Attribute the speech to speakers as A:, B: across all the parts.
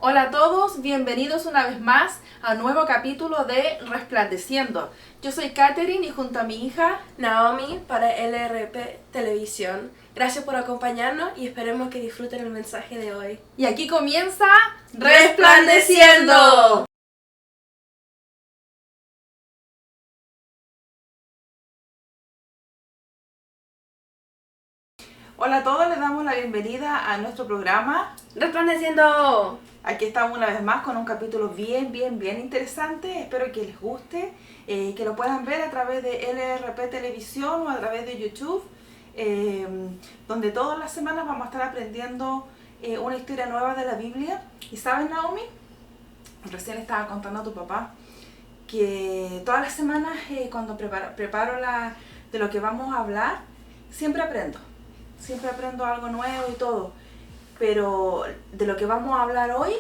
A: Hola a todos, bienvenidos una vez más a un nuevo capítulo de Resplandeciendo. Yo soy Katherine y junto a mi hija
B: Naomi para LRP Televisión. Gracias por acompañarnos y esperemos que disfruten el mensaje de hoy.
A: Y aquí comienza
B: ¡Resplandeciendo!
A: Hola a todos, les damos la bienvenida a nuestro programa.
B: ¡Resplandeciendo!
A: Aquí estamos una vez más con un capítulo bien interesante. Espero que les guste, que lo puedan ver a través de LRP Televisión o a través de YouTube, donde todas las semanas vamos a estar aprendiendo una historia nueva de la Biblia. ¿Y sabes, Naomi? Recién estaba contando a tu papá que todas las semanas cuando preparo de lo que vamos a hablar, siempre aprendo algo nuevo y todo. Pero de lo que vamos a hablar hoy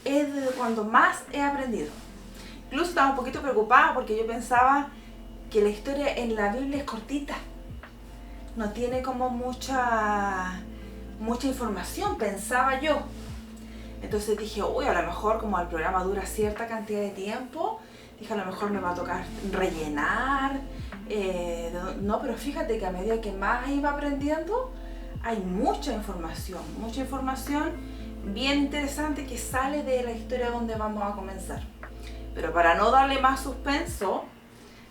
A: es de cuando más he aprendido. Incluso estaba un poquito preocupada porque yo pensaba que la historia en la Biblia es cortita. No tiene como mucha información, pensaba yo. Entonces dije, uy, a lo mejor como el programa dura cierta cantidad de tiempo, dije a lo mejor me va a tocar rellenar. No, pero fíjate que a medida que más iba aprendiendo, hay mucha información bien interesante que sale de la historia donde vamos a comenzar. Pero para no darle más suspenso,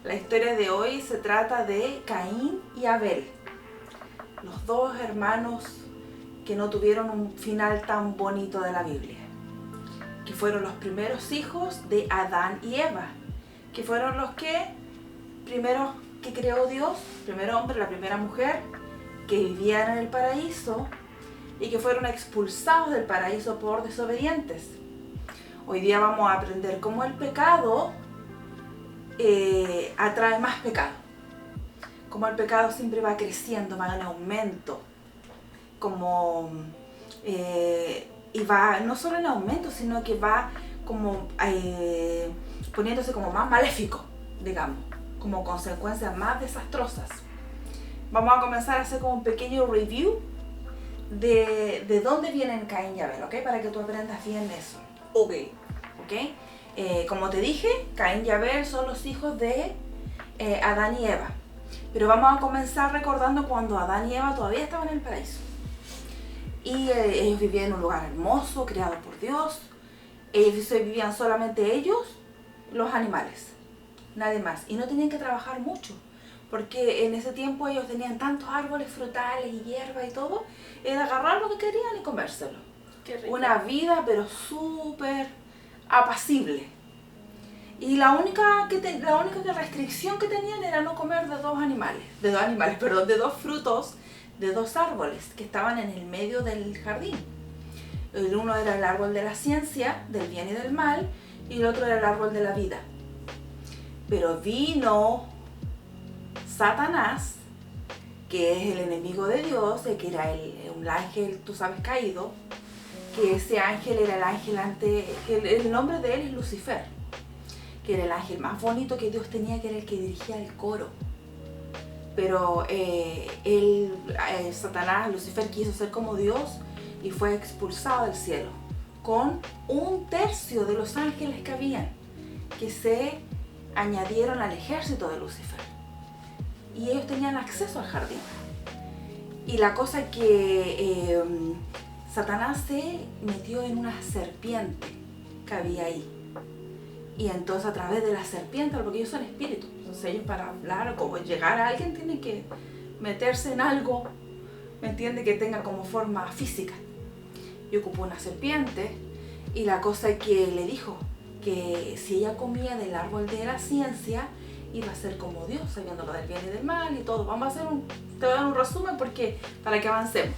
A: la historia de hoy se trata de Caín y Abel, los dos hermanos que no tuvieron un final tan bonito de la Biblia, que fueron los primeros hijos de Adán y Eva, que fueron los primeros que creó Dios, el primer hombre, la primera mujer, que vivían en el paraíso y que fueron expulsados del paraíso por desobedientes. Hoy día vamos a aprender cómo el pecado atrae más pecado, cómo el pecado siempre va creciendo, va en aumento, y va no solo en aumento, sino que va como poniéndose como más maléfico, digamos, como consecuencias más desastrosas. Vamos a comenzar a hacer como un pequeño review de dónde vienen Caín y Abel, ¿ok? Para que tú aprendas bien eso. Ok. Como te dije, Caín y Abel son los hijos de Adán y Eva. Pero vamos a comenzar recordando cuando Adán y Eva todavía estaban en el paraíso. Y ellos vivían en un lugar hermoso, creado por Dios. Ellos vivían solamente ellos, los animales, nadie más. Y no tenían que trabajar mucho, porque en ese tiempo ellos tenían tantos árboles frutales y hierba y todo, era agarrar lo que querían y comérselo.
B: Qué rico.
A: Una vida pero súper apacible. Y la única restricción que tenían era no comer de dos frutos de dos árboles que estaban en el medio del jardín. El uno era el árbol de la ciencia, del bien y del mal, y el otro era el árbol de la vida. Pero vino Satanás, que es el enemigo de Dios, que era un ángel, tú sabes, caído, que ese ángel era el ángel que el nombre de él es Lucifer, que era el ángel más bonito que Dios tenía, que era el que dirigía el coro. Pero Satanás, Lucifer, quiso ser como Dios y fue expulsado del cielo con 1/3 de los ángeles que habían, que se añadieron al ejército de Lucifer. Y ellos tenían acceso al jardín. Y la cosa es que Satanás se metió en una serpiente que había ahí. Y entonces a través de la serpiente, porque ellos son espíritus, entonces ellos para hablar o como llegar a alguien tienen que meterse en algo, ¿me entiende? Que tenga como forma física. Y ocupó una serpiente, y la cosa es que le dijo que si ella comía del árbol de la ciencia, iba a ser como Dios, sabiendo lo del bien y del mal y todo. Te voy a dar un resumen para que avancemos.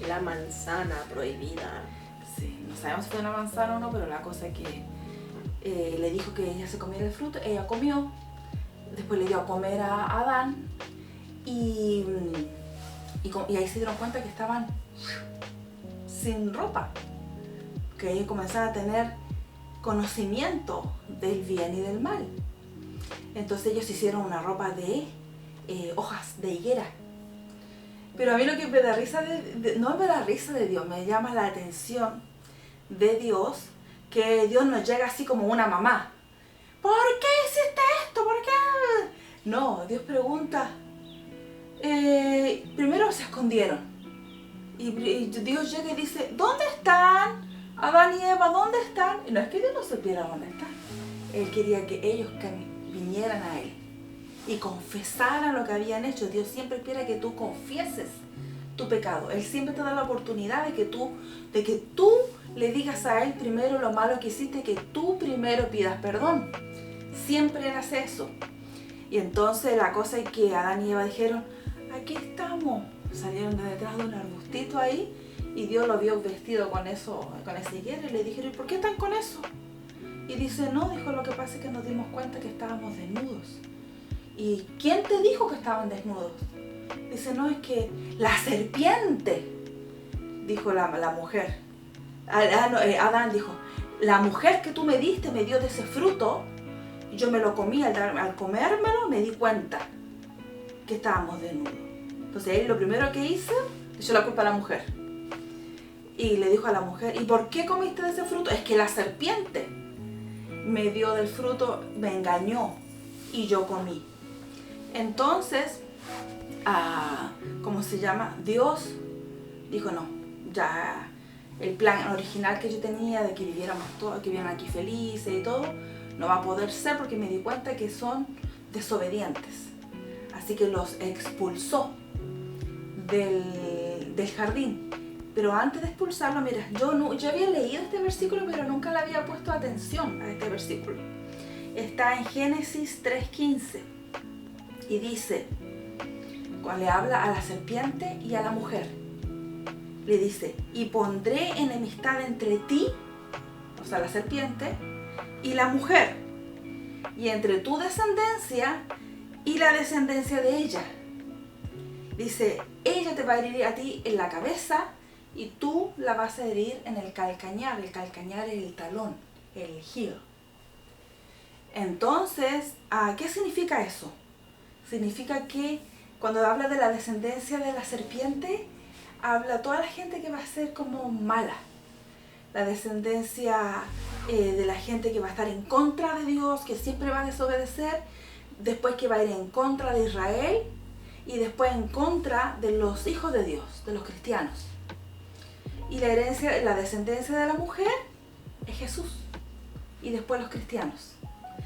B: La manzana prohibida.
A: Sí, no sabemos si fue una manzana o no, pero la cosa es que le dijo que ella se comiera el fruto, ella comió, después le dio a comer a Adán y ahí se dieron cuenta que estaban sin ropa, que ellos comenzaron a tener conocimiento del bien y del mal. Entonces ellos hicieron una ropa de hojas de higuera. Pero a mí lo que me da risa no me da risa de Dios, me llama la atención de Dios, que Dios nos llega así como una mamá. ¿Por qué hiciste esto? ¿Por qué? No, Dios pregunta. Primero se escondieron. Y Dios llega y dice, ¿dónde están? Adán y Eva, ¿dónde están? Y no es que Dios no supiera dónde están. Él quería que ellos vinieran a Él y confesaran lo que habían hecho. Dios siempre espera que tú confieses tu pecado. Él siempre te da la oportunidad de que tú le digas a Él primero lo malo que hiciste, que tú primero pidas perdón. Siempre Él hace eso. Y entonces la cosa es que Adán y Eva dijeron, aquí estamos. Salieron de detrás de un arbustito ahí y Dios lo vio vestido con eso, con esa higuera, y le dijeron, ¿por qué están con eso? Y dice, no, dijo, lo que pasa es que nos dimos cuenta que estábamos desnudos. ¿Y quién te dijo que estaban desnudos? Dice, no, es que la serpiente, dijo la mujer. Adán dijo, la mujer que tú me diste me dio de ese fruto, y yo me lo comí, al comérmelo me di cuenta que estábamos desnudos. Entonces él lo primero que hizo, le echó la culpa a la mujer. Y le dijo a la mujer, ¿y por qué comiste de ese fruto? Es que la serpiente me dio del fruto, me engañó y yo comí. Entonces, ¿cómo se llama? Dios dijo, no, ya el plan original que yo tenía de que viviéramos todos, que vivieran aquí felices y todo, no va a poder ser porque me di cuenta que son desobedientes. Así que los expulsó del jardín. Pero antes de expulsarlo, mira, yo había leído este versículo, pero nunca le había puesto atención a este versículo. Está en Génesis 3:15 y dice, cuando le habla a la serpiente y a la mujer, le dice, y pondré enemistad entre ti, o sea, la serpiente, y la mujer, y entre tu descendencia y la descendencia de ella. Dice, ella te va a herir a ti en la cabeza y tú la vas a herir en el calcañar. El calcañar es el talón, el heel. Entonces, ¿qué significa eso? Significa que cuando habla de la descendencia de la serpiente, habla toda la gente que va a ser como mala. La descendencia de la gente que va a estar en contra de Dios, que siempre va a desobedecer, después que va a ir en contra de Israel, y después en contra de los hijos de Dios, de los cristianos. Y la descendencia de la mujer es Jesús. Y después los cristianos.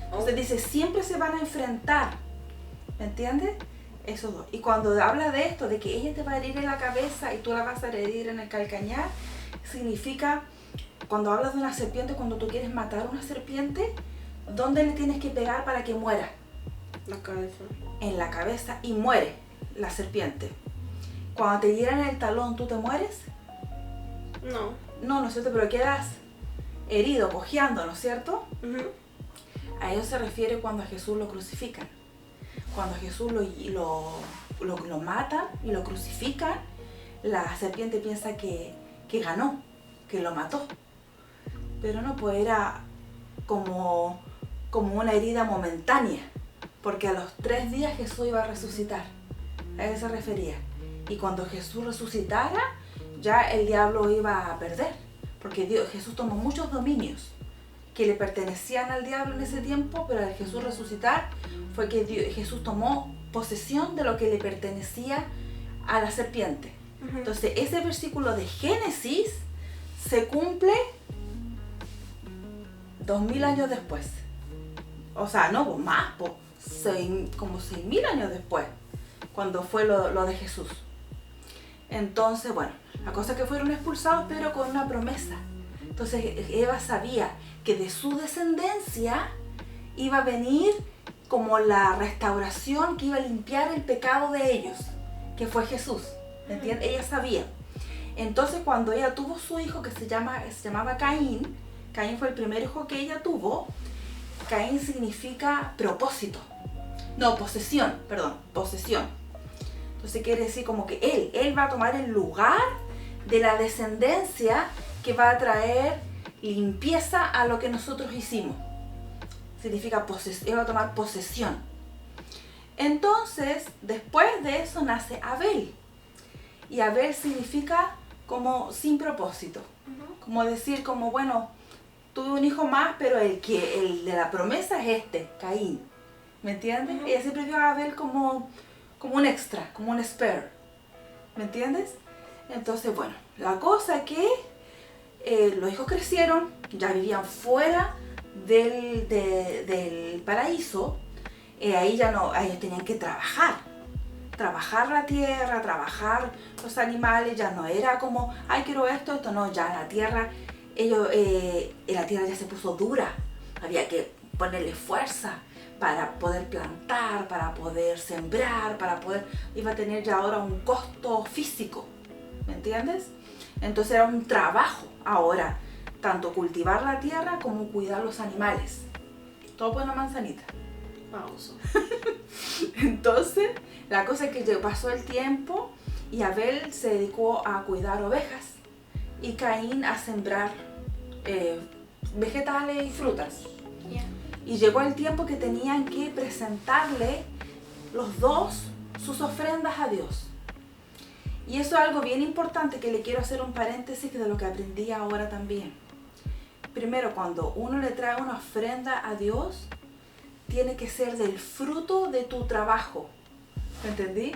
A: Entonces dice, siempre se van a enfrentar. ¿Me entiendes? Esos dos. Y cuando habla de esto, de que ella te va a herir en la cabeza y tú la vas a herir en el calcañar, significa, cuando hablas de una serpiente, cuando tú quieres matar a una serpiente, ¿dónde le tienes que pegar para que muera?
B: La cabeza.
A: En la cabeza y muere la serpiente. Cuando te hieran el talón, ¿tú te mueres?
B: No.
A: No, ¿no es cierto? Pero quedas herido, cojeando, ¿no es cierto?
B: Uh-huh.
A: A ello se refiere cuando a Jesús lo crucifican. Cuando a Jesús lo matan y lo crucifican, la serpiente piensa que ganó, que lo mató. Pero no, pues era como una herida momentánea. Porque a los 3 días Jesús iba a resucitar. A eso se refería. Y cuando Jesús resucitara, ya el diablo iba a perder. Porque Jesús tomó muchos dominios que le pertenecían al diablo en ese tiempo, pero al Jesús resucitar fue que Jesús tomó posesión de lo que le pertenecía a la serpiente. Uh-huh. Entonces ese versículo de Génesis se cumple 2000 años después. O sea, no, más, como 6000 años después, cuando fue lo de Jesús. Entonces, bueno, la cosa es que fueron expulsados, pero con una promesa. Entonces Eva sabía que de su descendencia iba a venir como la restauración que iba a limpiar el pecado de ellos, que fue Jesús. ¿Entiendes? Ella sabía. Entonces cuando ella tuvo su hijo, que se llamaba Caín, Caín fue el primer hijo que ella tuvo. Caín significa propósito. No, posesión. Entonces quiere decir como que él va a tomar el lugar de la descendencia que va a traer limpieza a lo que nosotros hicimos. Significa él va a tomar posesión. Entonces, después de eso nace Abel. Y Abel significa como sin propósito. Como decir, como bueno, tuve un hijo más, pero el de la promesa es Caín. ¿Me entiendes? Ella siempre vio a Abel como un extra, como un spare. ¿Me entiendes? Entonces, bueno, la cosa es que los hijos crecieron, ya vivían fuera del paraíso. Ahí ya no, ellos tenían que trabajar la tierra, trabajar los animales. Ya no era como, ay, quiero esto, no, ya la tierra, la tierra ya se puso dura, había que ponerle fuerza para poder plantar, para poder sembrar, iba a tener ya ahora un costo físico, ¿me entiendes? Entonces era un trabajo ahora, tanto cultivar la tierra como cuidar los animales. Todo por una manzanita.
B: Pauso.
A: Entonces, la cosa es que pasó el tiempo y Abel se dedicó a cuidar ovejas y Caín a sembrar vegetales y frutas.
B: Yeah.
A: Y llegó el tiempo que tenían que presentarle los dos sus ofrendas a Dios. Y eso es algo bien importante que le quiero hacer un paréntesis de lo que aprendí ahora también. Primero, cuando uno le trae una ofrenda a Dios, tiene que ser del fruto de tu trabajo. ¿Me entendí?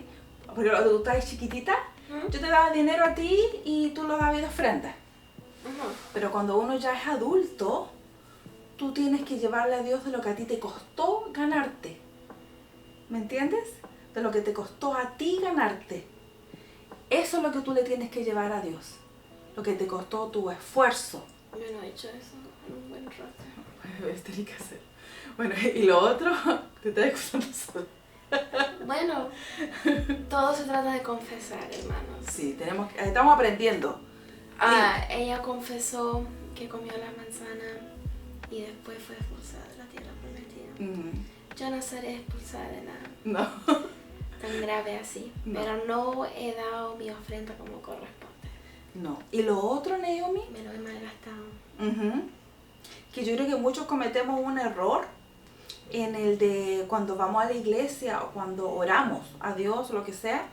A: Porque cuando tú estás chiquitita, yo te daba dinero a ti y tú lo dabas de ofrenda. Pero cuando uno ya es adulto, tú tienes que llevarle a Dios de lo que a ti te costó ganarte. ¿Me entiendes? De lo que te costó a ti ganarte. Eso es lo que tú le tienes que llevar a Dios. Lo que te costó tu esfuerzo.
B: Yo no he hecho eso en un buen rato.
A: Tienes que hacer. Bueno, y lo otro, te estás excusando solo.
B: Bueno, todo se trata de confesar, hermanos.
A: Sí, estamos aprendiendo.
B: Ella confesó que comió la manzana y después fue expulsada de la tierra prometida. Yo no seré expulsada de nada.
A: No.
B: Tan grave así.
A: No.
B: Pero no he dado mi ofrenda como corresponde.
A: No. Y lo otro, Naomi,
B: Me lo he malgastado.
A: que yo creo que muchos cometemos un error en el de cuando vamos a la iglesia o cuando oramos a Dios o lo que sea.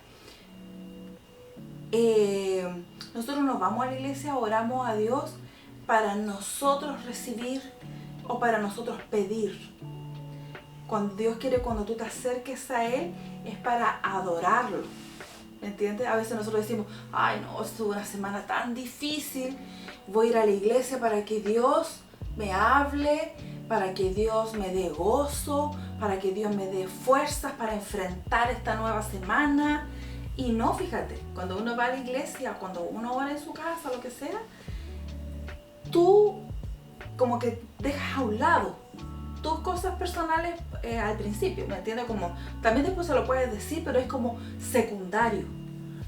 A: Nosotros nos vamos a la iglesia, oramos a Dios para nosotros recibir o para nosotros pedir. Cuando Dios quiere, cuando tú te acerques a Él, es para adorarlo. ¿Me entiendes? A veces nosotros decimos, ay no, estuvo una semana tan difícil, voy a ir a la iglesia para que Dios me hable, para que Dios me dé gozo, para que Dios me dé fuerzas para enfrentar esta nueva semana. Y no, fíjate, cuando uno va a la iglesia, cuando uno ora en su casa, lo que sea, tú como que dejas a un lado tus cosas personales al principio, ¿me entiendes? Como, también después se lo puedes decir, pero es como secundario.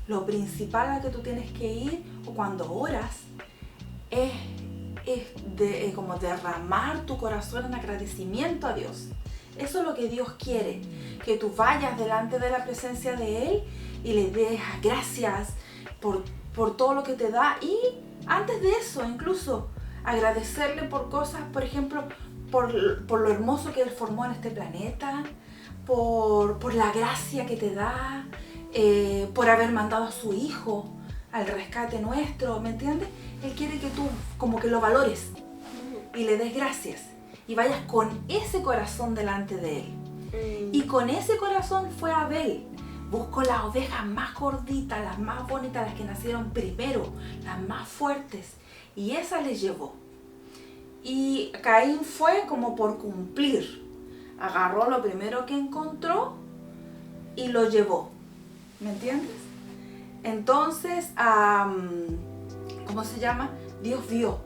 A: Lo principal a que tú tienes que ir o cuando oras es como derramar tu corazón en agradecimiento a Dios. Eso es lo que Dios quiere, que tú vayas delante de la presencia de Él y le des gracias por todo lo que te da. Y antes de eso, incluso agradecerle por cosas, por ejemplo, por lo hermoso que Él formó en este planeta, por la gracia que te da, por haber mandado a su Hijo al rescate nuestro, ¿me entiendes? Él quiere que tú como que lo valores y le des gracias y vayas con ese corazón delante de Él. Y con ese corazón fue Abel. Buscó las ovejas más gorditas, las más bonitas, las que nacieron primero, las más fuertes, y esas les llevó. Y Caín fue como por cumplir. Agarró lo primero que encontró y lo llevó. ¿Me entiendes? Entonces, ¿cómo se llama? Dios vio.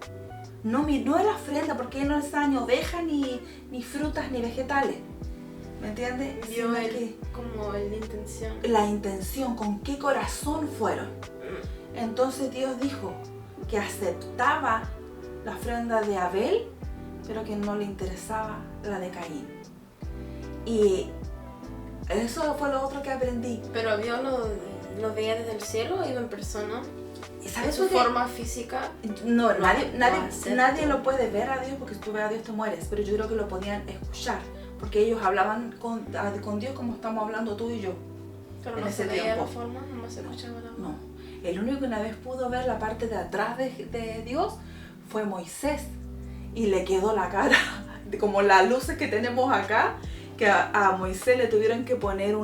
A: No miró la ofrenda porque no estaba ni ovejas, ni frutas, ni vegetales. ¿Me entiendes?
B: Vio la intención.
A: La intención, con qué corazón fueron. Entonces Dios dijo que aceptaba la ofrenda de Abel, pero que no le interesaba la de Caín. Y eso fue lo otro que aprendí.
B: ¿Pero Dios lo veía desde el cielo o iba en persona? ¿En su forma física?
A: No, nadie lo puede ver a Dios, porque si tú ves a Dios te mueres, pero yo creo que lo podían escuchar, porque ellos hablaban con Dios como estamos hablando tú y yo.
B: Pero no se veía la forma, no se escuchaba la voz.
A: No. El único que una vez pudo ver la parte de atrás de Dios fue Moisés. Y le quedó la cara, como las luces que tenemos acá, que a Moisés le tuvieron que poner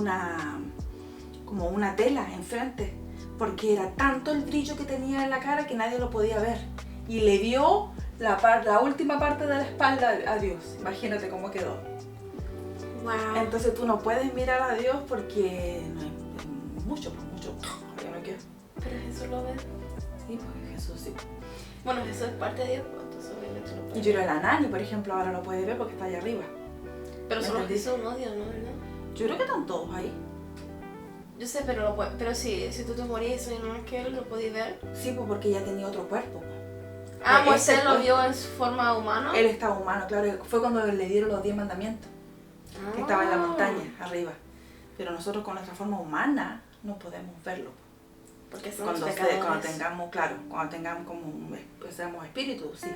A: como una tela enfrente, porque era tanto el brillo que tenía en la cara que nadie lo podía ver. Y le vio la última parte de la espalda a Dios. Imagínate cómo quedó.
B: Wow.
A: Entonces tú no puedes mirar a Dios porque no hay mucho. Yo no quiero.
B: Pero Jesús lo ve.
A: Sí, porque Jesús sí.
B: Bueno, Jesús es parte de Dios, entonces obviamente lo puede
A: Y yo era la Nani, por ejemplo, ahora lo puede ver porque está allá arriba.
B: Pero solo Jesús no, Dios no, ¿verdad?
A: Yo creo que están todos ahí.
B: Yo sé, pero si tú te morís y soy un ángel, ¿lo podéis ver?
A: Sí, pues porque ya tenía otro cuerpo.
B: Ah, Moisés lo vio en su forma humana.
A: Él estaba humano, claro. Fue cuando le dieron los 10 mandamientos. Que estaba en la montaña, arriba. Pero nosotros con nuestra forma humana no podemos verlo.
B: Porque somos pecadores.
A: Cuando tengamos seamos espíritus, sí.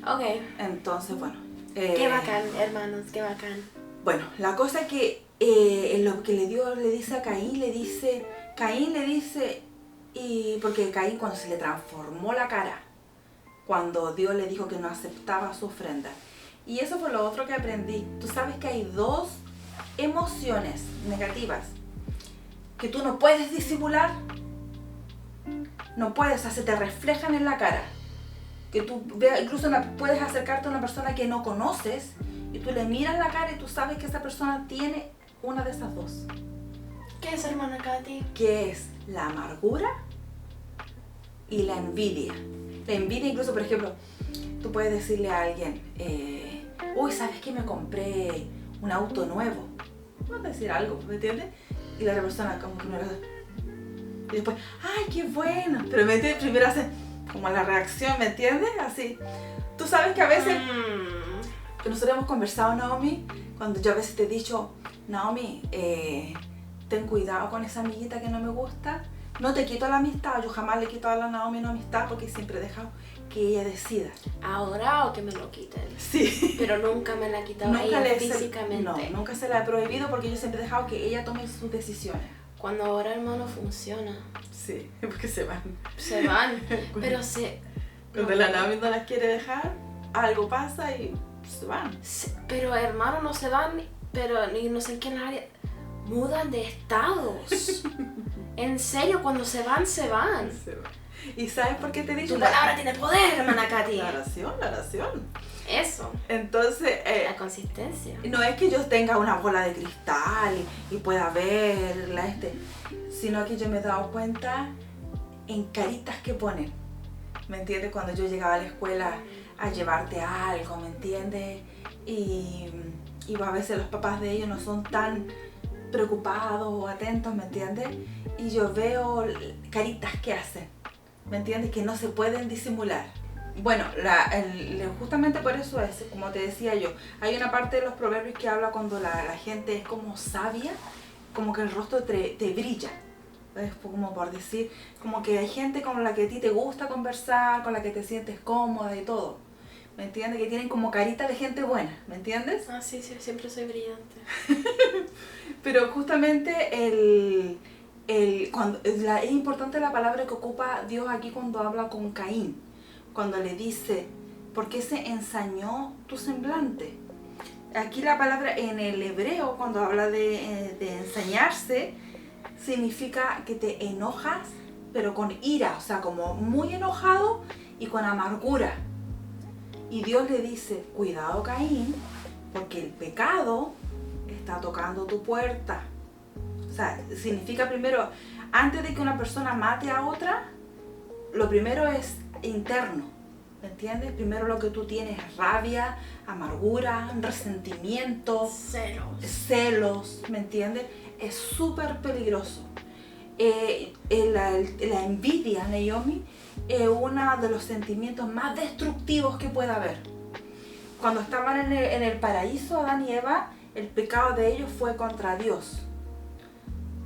B: Ok.
A: Entonces, bueno.
B: Qué bacán, hermanos, qué bacán.
A: Bueno, la cosa es que lo que Dios le dice a Caín, y porque Caín cuando se le transformó la cara, cuando Dios le dijo que no aceptaba su ofrenda. Y eso fue lo otro que aprendí. Tú sabes que hay dos emociones negativas que tú no puedes disimular. No puedes, o sea, se te reflejan en la cara. Que tú veas, incluso puedes acercarte a una persona que no conoces y tú le miras la cara y tú sabes que esa persona tiene una de esas dos.
B: ¿Qué es, hermana Katy?
A: Que es la amargura y la envidia. La envidia, incluso, por ejemplo, tú puedes decirle a alguien, uy, ¿sabes qué? Me compré un auto nuevo. Vas a decir algo, ¿me entiendes? Y la otra persona como que no lo... Y después, ¡ay, qué bueno! Pero ¿me entiendes? Primero hace como la reacción, ¿me entiendes? Así. Tú sabes que a veces... Que nosotros hemos conversado, Naomi, cuando yo a veces te he dicho, Naomi, ten cuidado con esa amiguita que no me gusta. No te quito la amistad, yo jamás le quito a la Naomi una amistad porque siempre he dejado que ella decida.
B: Ahora o que me lo quiten.
A: Sí.
B: Pero nunca me la ha quitado ella físicamente.
A: No, nunca se la he prohibido porque yo siempre he dejado que ella tome sus decisiones.
B: Cuando ahora, hermano, funciona.
A: Sí, porque se van.
B: Se van, pero
A: Cuando la Naomi no las quiere dejar, algo pasa y se van.
B: Pero hermano, no se van, pero ni no sé en qué área. Mudan de estados. En serio, cuando se van, se van.
A: ¿Y sabes por qué te he dicho?
B: Tu palabra tiene poder, hermana Katy.
A: La oración.
B: Eso.
A: Entonces...
B: la consistencia.
A: No es que yo tenga una bola de cristal y pueda verla, sino que yo me he dado cuenta en caritas que ponen. ¿Me entiendes? Cuando yo llegaba a la escuela a llevarte algo, ¿me entiendes? Y a veces los papás de ellos no son tan preocupados o atentos, ¿me entiendes? Y yo veo caritas que hacen, ¿me entiendes? Que no se pueden disimular. Bueno, justamente por eso es, como te decía yo, hay una parte de los proverbios que habla cuando la gente es como sabia, como que el rostro te brilla. Es como por decir, como que hay gente con la que a ti te gusta conversar, con la que te sientes cómoda y todo. ¿Me entiendes? Que tienen como carita de gente buena, ¿me entiendes?
B: Ah, sí, siempre soy brillante.
A: Pero justamente es importante la palabra que ocupa Dios aquí cuando habla con Caín. Cuando le dice, ¿por qué se ensañó tu semblante? Aquí la palabra en el hebreo, cuando habla de ensañarse, significa que te enojas, pero con ira, o sea, como muy enojado y con amargura. Y Dios le dice, cuidado Caín, porque el pecado está tocando tu puerta. O sea, significa primero, antes de que una persona mate a otra, lo primero es interno, ¿me entiendes? Primero lo que tú tienes es rabia, amargura, resentimiento, celos, ¿me entiendes? Es súper peligroso. La envidia, Naomi, es uno de los sentimientos más destructivos que pueda haber. Cuando estaban en el paraíso, Adán y Eva, el pecado de ellos fue contra Dios,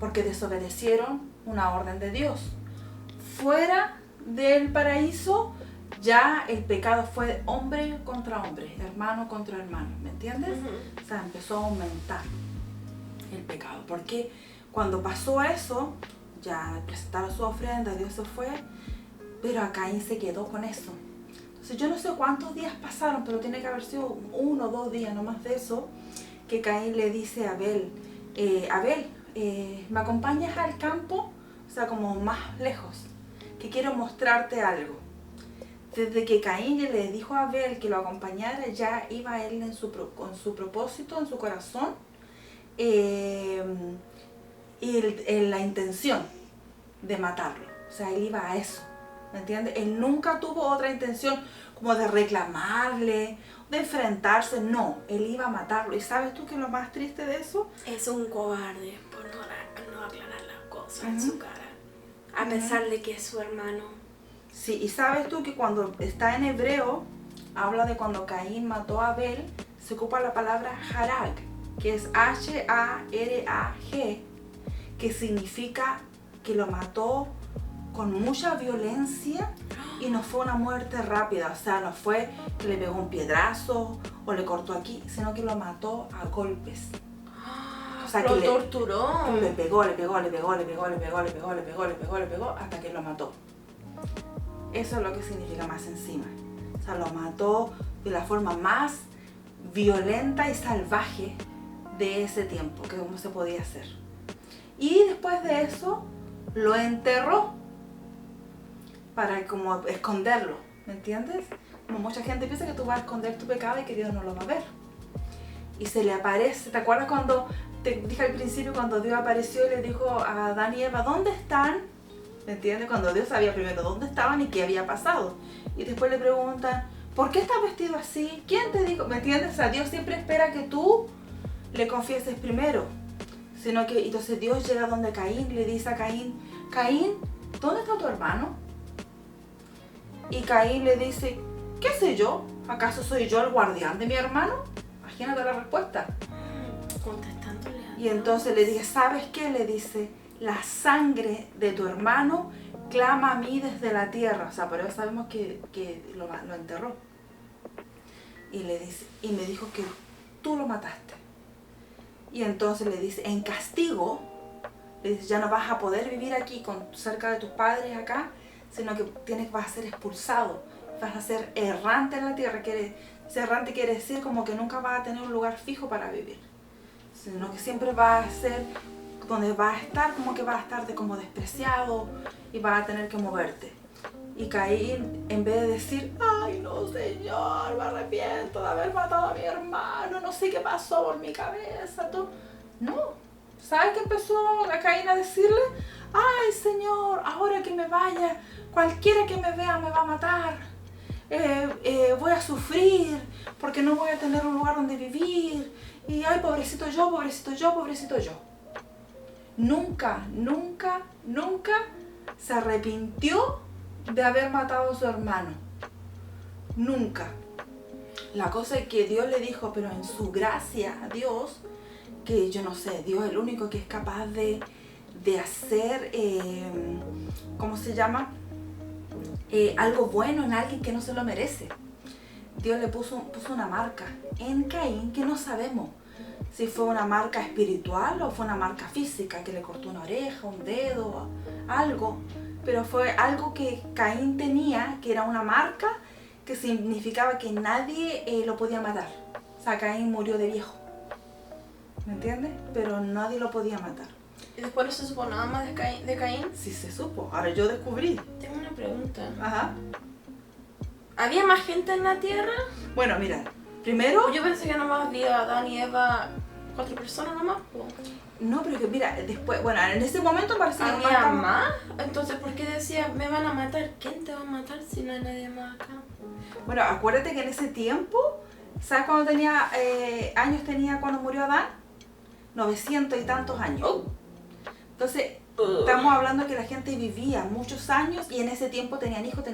A: porque desobedecieron una orden de Dios. Fuera del paraíso, ya el pecado fue hombre contra hombre, hermano contra hermano, ¿me entiendes?
B: Uh-huh.
A: O sea, empezó a aumentar el pecado, porque cuando pasó eso, ya presentaron su ofrenda, Dios se fue, pero a Caín se quedó con eso. Entonces yo no sé cuántos días pasaron, pero tiene que haber sido 1 o 2 días, no más de eso, que Caín le dice a Abel, Abel, ¿me acompañas al campo? O sea, como más lejos, que quiero mostrarte algo. Desde que Caín le dijo a Abel que lo acompañara, ya iba él con su propósito, en su corazón, y la intención de matarlo. O sea, él iba a eso, ¿me entiendes? Él nunca tuvo otra intención como de reclamarle, de enfrentarse, no, él iba a matarlo. ¿Y sabes tú qué es lo más triste de eso?
B: Es un cobarde por no aclarar las cosas en su cara, a pesar de que es su hermano.
A: Sí, y sabes tú que cuando está en hebreo, habla de cuando Caín mató a Abel, se ocupa la palabra harag, que es H-A-R-A-G, que significa que lo mató con mucha violencia y no fue una muerte rápida, o sea, no fue que le pegó un piedrazo o le cortó aquí, sino que lo mató a golpes.
B: O sea, lo torturó.
A: Le pegó, hasta que lo mató. Eso es lo que significa más encima. O sea, lo mató de la forma más violenta y salvaje de ese tiempo, que cómo se podía hacer. Y después de eso, lo enterró para como esconderlo, ¿me entiendes? Como mucha gente piensa que tú vas a esconder tu pecado y que Dios no lo va a ver. Y se le aparece, ¿te acuerdas cuando te dije al principio, cuando Dios apareció y le dijo a Adán y Eva, ¿dónde están? ¿Me entiendes? Cuando Dios sabía primero dónde estaban y qué había pasado. Y después le preguntan, ¿por qué estás vestido así? ¿Quién te dijo? ¿Me entiendes? O sea, Dios siempre espera que tú le confieses primero. Sino que, entonces Dios llega donde Caín, le dice a Caín, Caín, ¿dónde está tu hermano? Y Caín le dice, ¿qué sé yo? ¿Acaso soy yo el guardián de mi hermano? Imagínate la respuesta.
B: Contestándole a Dios.
A: Y entonces le dije, ¿sabes qué? Le dice, la sangre de tu hermano clama a mí desde la tierra. O sea, por eso sabemos que lo enterró. Y le dice, y me dijo que tú lo mataste. Y entonces le dice, en castigo, le dice, ya no vas a poder vivir aquí cerca de tus padres acá, sino que vas a ser expulsado, vas a ser errante en la tierra. Ser errante quiere decir como que nunca vas a tener un lugar fijo para vivir, sino que siempre vas a ser, donde vas a estar, como que vas a estar como despreciado y vas a tener que moverte. Y Caín, en vez de decir, ay no Señor, me arrepiento de haber matado a mi hermano, no sé qué pasó por mi cabeza, todo. No, ¿sabes qué empezó a Caín a decirle? Ay Señor, ahora que me vaya, cualquiera que me vea me va a matar, voy a sufrir porque no voy a tener un lugar donde vivir, y ay pobrecito yo, pobrecito yo, pobrecito yo. Nunca se arrepintió de haber matado a su hermano. Nunca. La cosa es que Dios le dijo, pero en su gracia, Dios, que yo no sé, Dios es el único que es capaz de hacer, ¿cómo se llama? Algo bueno en alguien que no se lo merece. Dios le puso una marca en Caín que no sabemos si fue una marca espiritual o fue una marca física, que le cortó una oreja, un dedo, algo. Pero fue algo que Caín tenía, que era una marca que significaba que nadie lo podía matar. O sea, Caín murió de viejo, ¿me entiendes? Pero nadie lo podía matar.
B: ¿Y después no se supo nada más de Caín?
A: Sí se supo, ahora yo descubrí.
B: Tengo una pregunta.
A: Ajá.
B: ¿Había más gente en la tierra?
A: Bueno, mira, primero...
B: Yo pensé que nomás había Adán y Eva, 4 personas nomás.
A: No, pero que mira, después, bueno, en ese momento parecía que
B: ¿Había más? Entonces, ¿por qué decía, me van a matar? ¿Quién te va a matar si no hay nadie más acá?
A: Bueno, acuérdate que en ese tiempo, ¿sabes cuándo años tenía cuando murió Adán? 900 y tantos años. Entonces, estamos hablando de que la gente vivía muchos años y en ese tiempo tenían hijos,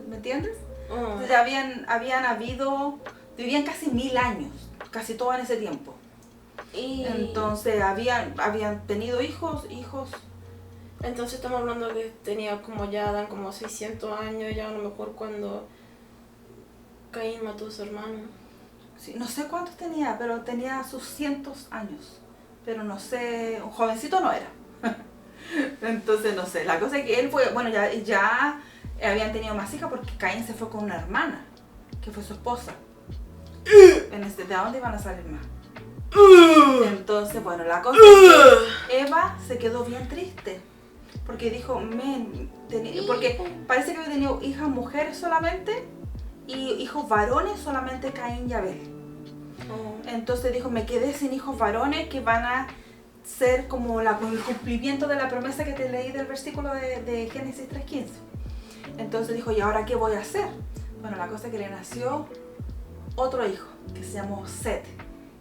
A: ¿me entiendes? Entonces ya vivían casi 1000 años, casi todo en ese tiempo. Y entonces habían tenido hijos.
B: Entonces estamos hablando que tenía como ya Adán como 600 años, ya a lo mejor cuando Caín mató a su hermano.
A: Sí, no sé cuántos tenía, pero tenía sus cientos años. Pero no sé, un jovencito no era. Entonces, no sé, la cosa es que él fue, bueno, ya habían tenido más hijas porque Caín se fue con una hermana, que fue su esposa. ¿De dónde iban a salir más? Entonces, bueno, la cosa es que Eva se quedó bien triste. Porque dijo, porque parece que había tenido hijas mujeres solamente y hijos varones solamente Caín y Abel. Entonces dijo, me quedé sin hijos varones que van a ser como el cumplimiento de la promesa que te leí del versículo de Génesis 3:15. Entonces dijo, ¿y ahora qué voy a hacer? Bueno, la cosa es que le nació otro hijo que se llamó Set,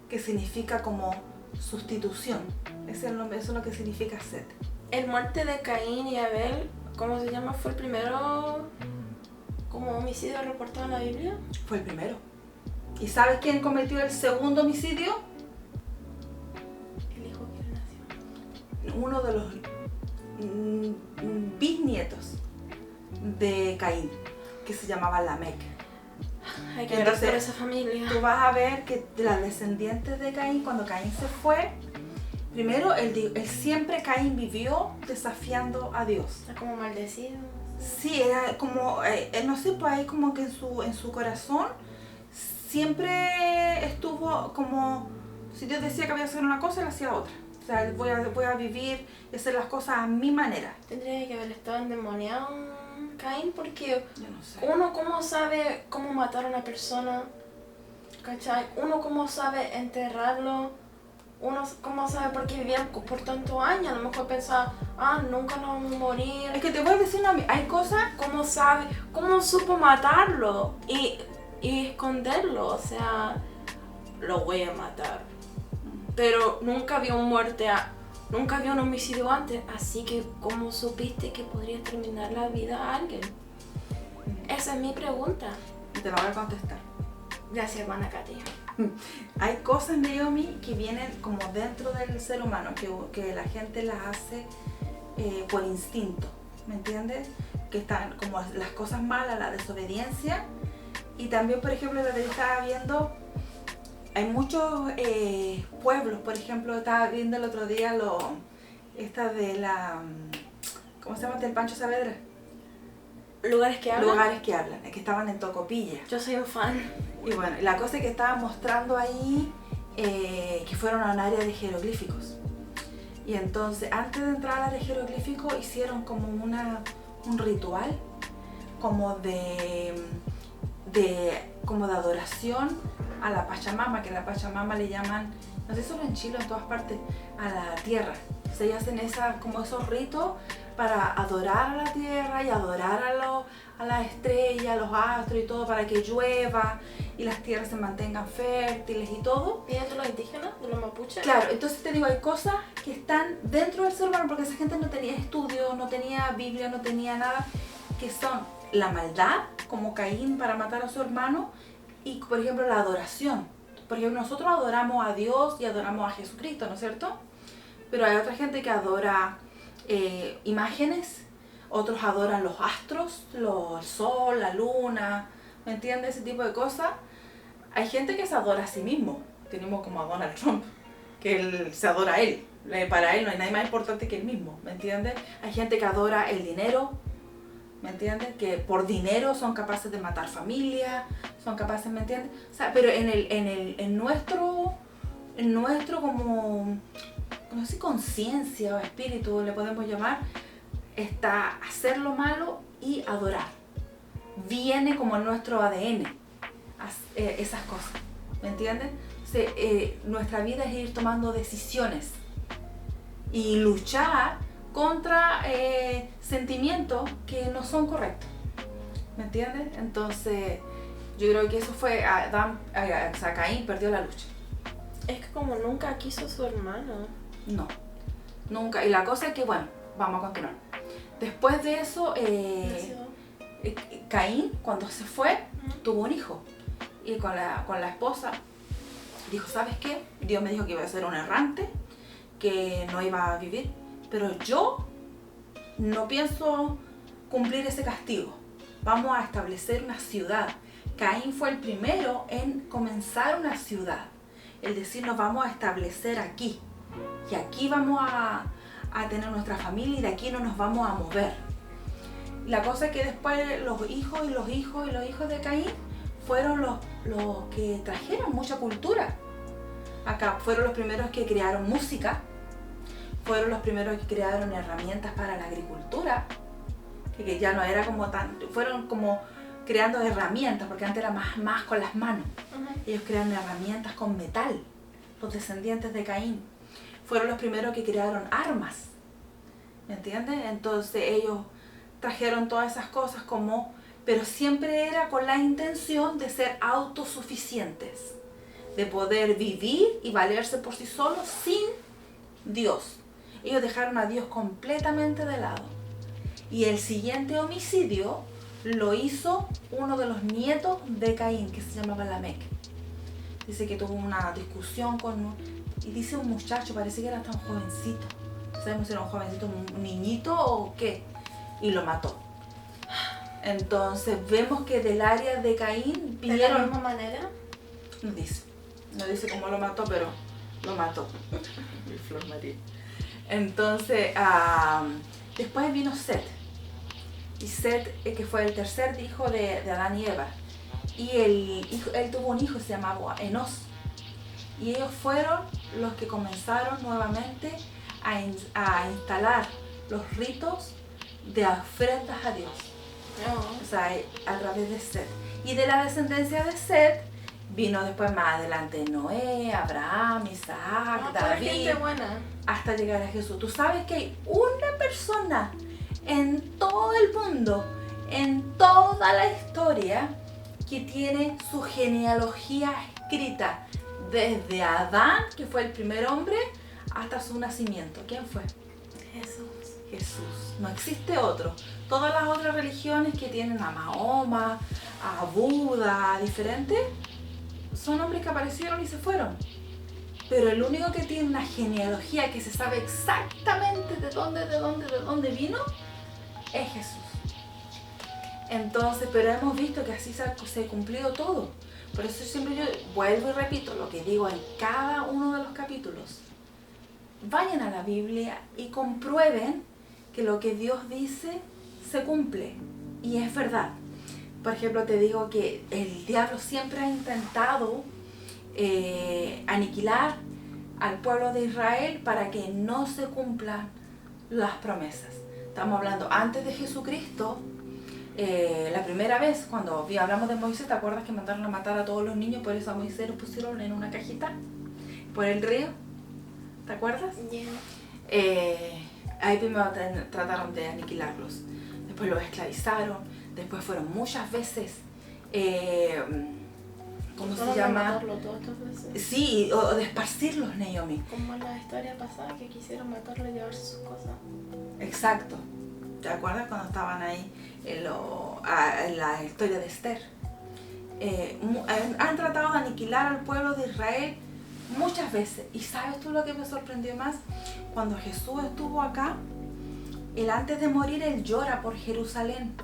A: que significa como sustitución. Ese es el nombre, eso es lo que significa Set.
B: El muerte de Caín y Abel, ¿cómo se llama? ¿Fue el primero como homicidio reportado en la Biblia?
A: Fue el primero. ¿Y sabes quién cometió el segundo homicidio?
B: El hijo que le nació.
A: Uno de los bisnietos de Caín, que se llamaba Lamec.
B: Hay que ver por esa familia.
A: Tú vas a ver que las descendientes de Caín, cuando Caín se fue, primero, él siempre Caín vivió desafiando a Dios.
B: Está como maldecido.
A: Sí, era como, no sé, pues ahí como que en su corazón siempre estuvo como, si Dios decía que había que hacer una cosa, él hacía otra. O sea, voy a vivir y hacer las cosas a mi manera.
B: Tendría que haber estado endemoniado Caín porque
A: yo no sé.
B: Uno cómo sabe cómo matar a una persona, ¿cachai? Uno cómo sabe enterrarlo. Uno cómo sabe por qué vivían por tantos años. A lo mejor pensaba, nunca nos vamos a morir.
A: Es que te voy a decir, hay cosas...
B: ¿Cómo sabe? ¿Cómo supo matarlo? Y esconderlo, o sea, lo voy a matar. Pero nunca había nunca había un homicidio antes, así que ¿cómo supiste que podría terminar la vida a alguien? Esa es mi pregunta.
A: Y te la voy a contestar.
B: Gracias, hermana Katia.
A: Hay cosas, Naomi, que vienen como dentro del ser humano, que la gente las hace por instinto, ¿me entiendes? Que están como las cosas malas, la desobediencia. Y también, por ejemplo, lo que estaba viendo, hay muchos pueblos, por ejemplo, estaba viendo el otro día esta de la, ¿cómo se llama? Del Pancho Saavedra.
B: Lugares que hablan,
A: que estaban en Tocopilla.
B: Yo soy un fan.
A: Y bueno, la cosa que estaba mostrando ahí, que fueron a un área de jeroglíficos. Y entonces, antes de entrar a la de jeroglíficos, hicieron como un ritual, como de adoración a la Pachamama, que la Pachamama le llaman, no sé, solo en Chile, en todas partes, a la tierra. O sea, ellos hacen como esos ritos para adorar a la tierra y adorar a las estrellas, a los astros y todo, para que llueva y las tierras se mantengan fértiles y todo.
B: ¿Y de los indígenas, de los mapuches?
A: Claro, entonces te digo, hay cosas que están dentro del ser humano, porque esa gente no tenía estudio, no tenía Biblia, no tenía nada, que son la maldad, como Caín para matar a su hermano, y por ejemplo la adoración. Por ejemplo, nosotros adoramos a Dios y adoramos a Jesucristo, ¿no es cierto? Pero hay otra gente que adora imágenes, otros adoran los astros, el sol, la luna, ¿me entiendes? Ese tipo de cosas. Hay gente que se adora a sí mismo. Tenemos como a Donald Trump, que él se adora a él. Para él no hay nadie más importante que él mismo, ¿me entiendes? Hay gente que adora el dinero, ¿me entiendes? Que por dinero son capaces de matar familias, son capaces, ¿me entiendes? O sea, pero en nuestro como, no sé, conciencia o espíritu le podemos llamar, está hacer lo malo y adorar. Viene como en nuestro ADN, esas cosas, ¿me entiendes? O sea, nuestra vida es ir tomando decisiones y luchar contra sentimientos que no son correctos, ¿me entiendes? Entonces, yo creo que eso fue, Caín perdió la lucha.
B: Es que como nunca quiso a su hermano.
A: No, nunca. Y la cosa es que, bueno, vamos a continuar. Después de eso, Caín, cuando se fue, tuvo un hijo. Y con la esposa, dijo, ¿sabes qué? Dios me dijo que iba a ser un errante, que no iba a vivir, pero yo no pienso cumplir ese castigo. Vamos a establecer una ciudad. Caín fue el primero en comenzar una ciudad. El decir, nos vamos a establecer aquí. Y aquí vamos a a tener nuestra familia y de aquí no nos vamos a mover. La cosa es que después los hijos y los hijos y los hijos de Caín fueron los que trajeron mucha cultura. Acá fueron los primeros que crearon música, fueron los primeros que crearon herramientas para la agricultura, que ya no era como tan, fueron como creando herramientas, porque antes era más con las manos. Ellos crearon herramientas con metal, los descendientes de Caín. Fueron los primeros que crearon armas, ¿me entiendes? Entonces ellos trajeron todas esas cosas pero siempre era con la intención de ser autosuficientes, de poder vivir y valerse por sí solos sin Dios. Ellos dejaron a Dios completamente de lado. Y el siguiente homicidio lo hizo uno de los nietos de Caín, que se llamaba Lamec. Dice que tuvo una discusión y dice un muchacho, parece que era hasta un jovencito. No sabemos si era un jovencito, un niñito o qué. Y lo mató. Entonces vemos que del área de Caín
B: ¿De la misma manera?
A: No dice cómo lo mató, pero lo mató. Mi Flor María. Entonces, después vino Set. Y Set, que fue el tercer hijo de Adán y Eva. Y él tuvo un hijo, se llamaba Enos. Y ellos fueron los que comenzaron nuevamente a instalar los ritos de ofrendas a Dios. O sea, a través de Set. Y de la descendencia de Set vino después más adelante Noé, Abraham, Isaac, David,
B: gente buena.
A: Hasta llegar a Jesús. Tú sabes que hay una persona en todo el mundo, en toda la historia, que tiene su genealogía escrita desde Adán, que fue el primer hombre, hasta su nacimiento. ¿Quién fue? Jesús. No existe otro. Todas las otras religiones que tienen a Mahoma, a Buda, diferentes, son hombres que aparecieron y se fueron. Pero el único que tiene una genealogía que se sabe exactamente de dónde vino, es Jesús. Entonces, pero hemos visto que así se ha cumplido todo. Por eso siempre yo vuelvo y repito lo que digo en cada uno de los capítulos. Vayan a la Biblia y comprueben que lo que Dios dice se cumple y es verdad. Por ejemplo, te digo que el diablo siempre ha intentado aniquilar al pueblo de Israel para que no se cumplan las promesas. Estamos hablando antes de Jesucristo. La primera vez cuando hablamos de Moisés, ¿te acuerdas que mandaron a matar a todos los niños? Por eso a Moisés lo pusieron en una cajita por el río. ¿Te acuerdas? Ahí primero trataron de aniquilarlos. Después los esclavizaron. Después fueron muchas veces, ¿cómo se llama?
B: Matarlo todas estas veces.
A: Sí, o de esparcirlos, Naomi.
B: Como en la historia pasada que quisieron matarlo y llevarse sus cosas.
A: Exacto. ¿Te acuerdas cuando estaban ahí en la historia de Esther? Han tratado de aniquilar al pueblo de Israel muchas veces. ¿Y sabes tú lo que me sorprendió más? Cuando Jesús estuvo acá, él antes de morir, él llora por Jerusalén.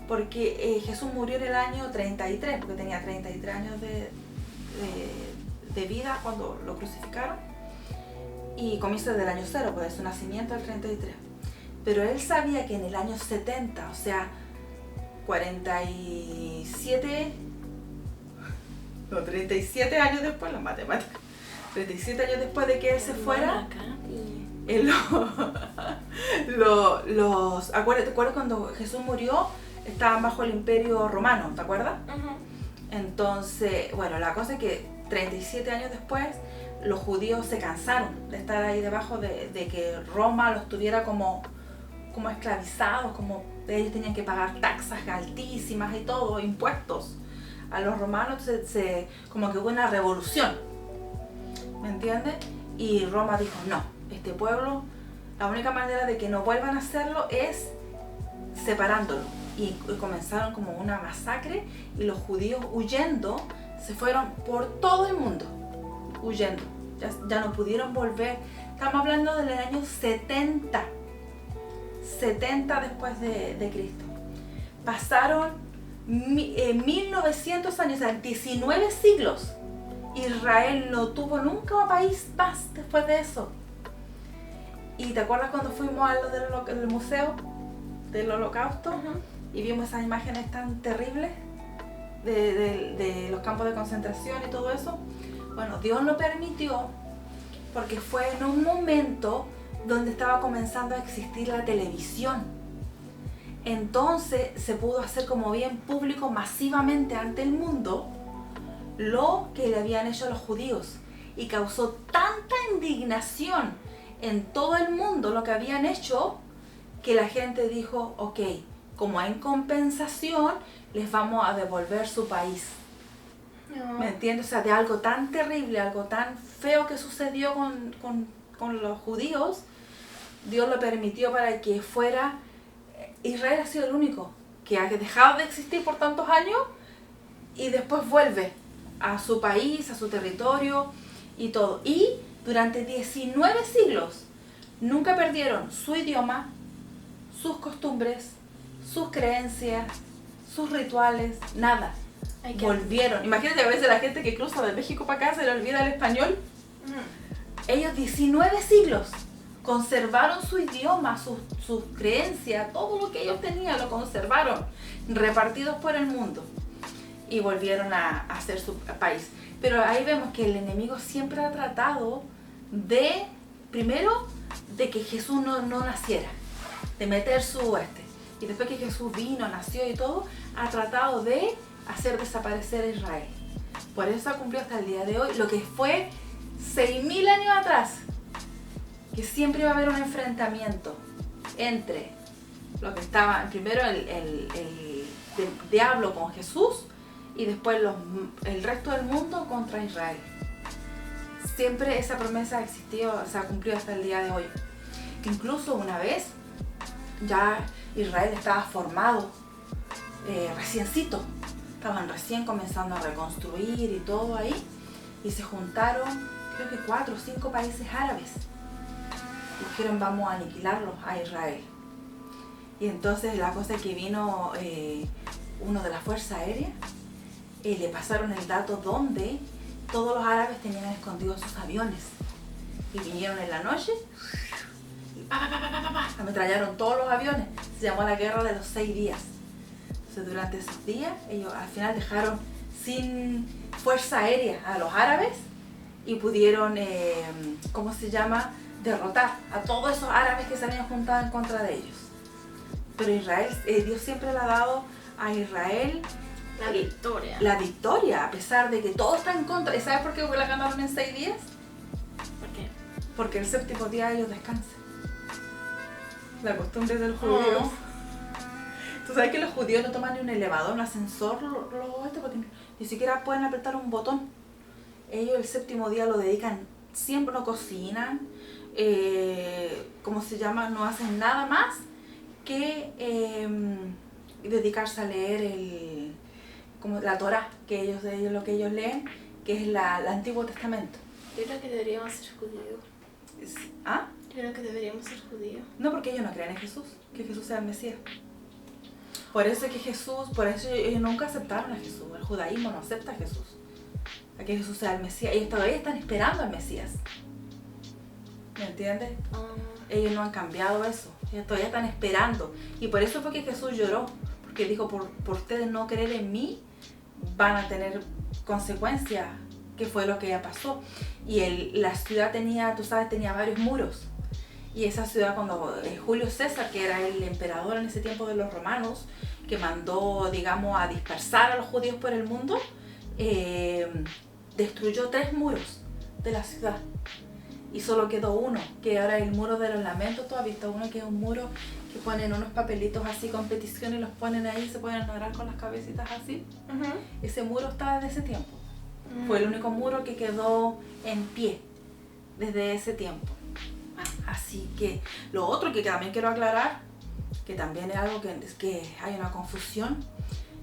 A: Porque Jesús murió en el año 33, porque tenía 33 años de vida cuando lo crucificaron. Y comienza desde el año 0, pues de su nacimiento al 33. Pero él sabía que en el año 70, o sea, 37 años después, las matemáticas, 37 años después de que él se fuera, ¿te acuerdas cuando Jesús murió? Estaban bajo el imperio romano, ¿te acuerdas? Entonces, bueno, la cosa es que 37 años después, los judíos se cansaron de estar ahí debajo de que Roma los tuviera como esclavizados, como ellos tenían que pagar taxas altísimas y todo, impuestos a los romanos. Entonces, como que hubo una revolución, ¿me entiendes? Y Roma dijo, no, este pueblo, la única manera de que no vuelvan a hacerlo es separándolo. Y comenzaron como una masacre y los judíos huyendo se fueron por todo el mundo, huyendo. Ya no pudieron volver. Estamos hablando del año 70 después de Cristo. Pasaron 1900 años, o sea, 19 siglos. Israel no tuvo nunca un país más después de eso. ¿Y te acuerdas cuando fuimos a lo del museo del Holocausto?
B: Ujú.
A: Y vimos esas imágenes tan terribles de los campos de concentración y todo eso. Bueno, Dios lo permitió porque fue en un momento donde estaba comenzando a existir la televisión. Entonces se pudo hacer como bien público masivamente ante el mundo lo que le habían hecho a los judíos, y causó tanta indignación en todo el mundo lo que habían hecho, que la gente dijo, ok, como en compensación les vamos a devolver su país.
B: No.
A: ¿Me entiendes? O sea, de algo tan terrible, algo tan feo que sucedió con los judíos, Dios lo permitió para que fuera. Israel ha sido el único que ha dejado de existir por tantos años y después vuelve a su país, a su territorio y todo. Y durante 19 siglos nunca perdieron su idioma, sus costumbres, sus creencias, sus rituales, nada. Volvieron. Imagínate a veces la gente que cruza de México para acá se le olvida el español. Ellos 19 siglos conservaron su idioma, sus creencias, todo lo que ellos tenían lo conservaron, repartidos por el mundo, y volvieron a hacer su país. Pero ahí vemos que el enemigo siempre ha tratado de, primero, de que Jesús no naciera, de meter su y después que Jesús vino, nació y todo, ha tratado de hacer desaparecer a Israel. Por eso ha cumplido hasta el día de hoy lo que fue 6.000 años atrás, que siempre iba a haber un enfrentamiento entre lo que estaba primero el diablo con Jesús y después el resto del mundo contra Israel. Siempre esa promesa ha existido, se ha cumplido hasta el día de hoy. Incluso una vez ya Israel estaba formado, reciencito, estaban recién comenzando a reconstruir y todo ahí, y se juntaron creo que 4 o 5 países árabes. Dijeron, vamos a aniquilarlos a Israel. Y entonces la cosa es que vino uno de la Fuerza Aérea, le pasaron el dato donde todos los árabes tenían escondidos sus aviones. Y vinieron en la noche y ametrallaron todos los aviones. Se llamó la Guerra de los 6 días. Entonces durante esos días ellos al final dejaron sin fuerza aérea a los árabes y pudieron, ¿cómo se llama?, derrotar a todos esos árabes que se habían juntado en contra de ellos. Pero Israel, Dios siempre le ha dado a Israel la victoria, a pesar de que todo está en contra. ¿Y sabes por qué la ganaron en 6 días?
B: ¿Por qué?
A: Porque el séptimo día ellos descansan. La costumbre del judío.
B: Oh.
A: Tú sabes que los judíos no toman ni un elevador, un ascensor, porque ni siquiera pueden apretar un botón. Ellos el séptimo día lo dedican, siempre no cocinan, ¿cómo se llama? No hacen nada más que dedicarse a leer como la Torá, que ellos lo que ellos leen, que es el Antiguo Testamento.
B: Yo creo que deberíamos ser judíos.
A: ¿Ah?
B: Yo creo que deberíamos ser judíos.
A: No, porque ellos no creen en Jesús, que Jesús sea el Mesías. Por eso ellos nunca aceptaron a Jesús. El judaísmo no acepta a Jesús, a que Jesús sea el Mesías. Ellos todavía están esperando al Mesías. ¿Me entiendes? Ellos no han cambiado eso. Ellos todavía están esperando. Y por eso fue que Jesús lloró. Porque dijo, por ustedes no creer en mí, van a tener consecuencias. Que fue lo que ya pasó. Y la ciudad tenía varios muros. Y esa ciudad, cuando Julio César, que era el emperador en ese tiempo de los romanos, que mandó, digamos, a dispersar a los judíos por el mundo, destruyó 3 muros de la ciudad. Y solo quedó uno, que ahora es el muro de los lamentos. ¿Tú has visto uno que es un muro que ponen unos papelitos así con peticiones y los ponen ahí y se pueden orar con las cabecitas así? Ese muro está de ese tiempo. Fue el único muro que quedó en pie desde ese tiempo. Así que lo otro que también quiero aclarar, que también es algo que hay una confusión,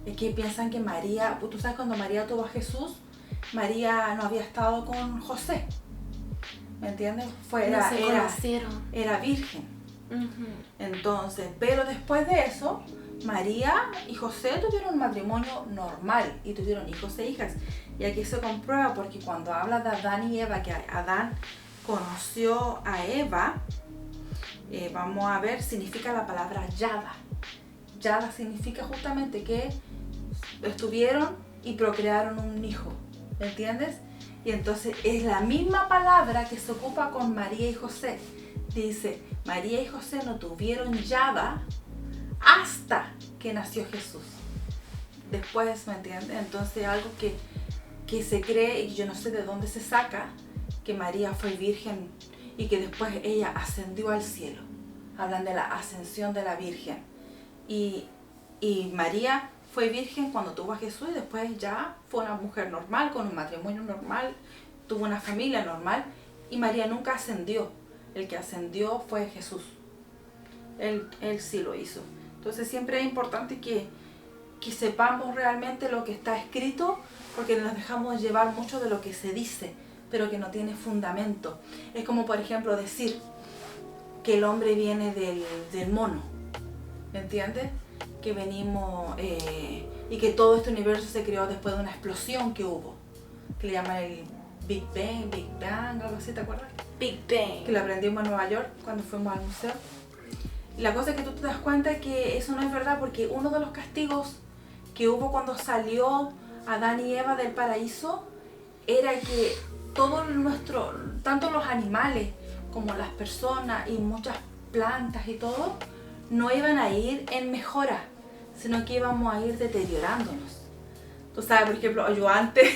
A: es que piensan que María, tú sabes, cuando María tuvo a Jesús, María no había estado con José. ¿Me entiendes? Era virgen. Entonces, pero después de eso, María y José tuvieron un matrimonio normal y tuvieron hijos e hijas. Y aquí se comprueba porque cuando habla de Adán y Eva, que Adán conoció a Eva, vamos a ver, significa la palabra Yada. Yada significa justamente que estuvieron y procrearon un hijo, ¿me entiendes? Y entonces es la misma palabra que se ocupa con María y José. Dice, María y José no tuvieron Yada hasta que nació Jesús. Después, ¿me entiendes? Entonces algo que se cree, y yo no sé de dónde se saca, que María fue virgen y que después ella ascendió al cielo. Hablan de la ascensión de la Virgen. Y María fue virgen cuando tuvo a Jesús y después ya fue una mujer normal, con un matrimonio normal, tuvo una familia normal y María nunca ascendió. El que ascendió fue Jesús. Él sí lo hizo. Entonces siempre es importante que sepamos realmente lo que está escrito, porque nos dejamos llevar mucho de lo que se dice, pero que no tiene fundamento. Es como, por ejemplo, decir que el hombre viene del mono, ¿me entiendes? Que venimos y que todo este universo se creó después de una explosión que hubo, que le llaman el Big Bang, algo así, ¿te acuerdas?
B: Big Bang.
A: Que lo aprendimos en Nueva York cuando fuimos al museo. Y la cosa es que tú te das cuenta que eso no es verdad, porque uno de los castigos que hubo cuando salió Adán y Eva del paraíso era que tanto los animales como las personas y muchas plantas y todo, no iban a ir en mejora, sino que íbamos a ir deteriorándonos. Tú sabes, por ejemplo, yo antes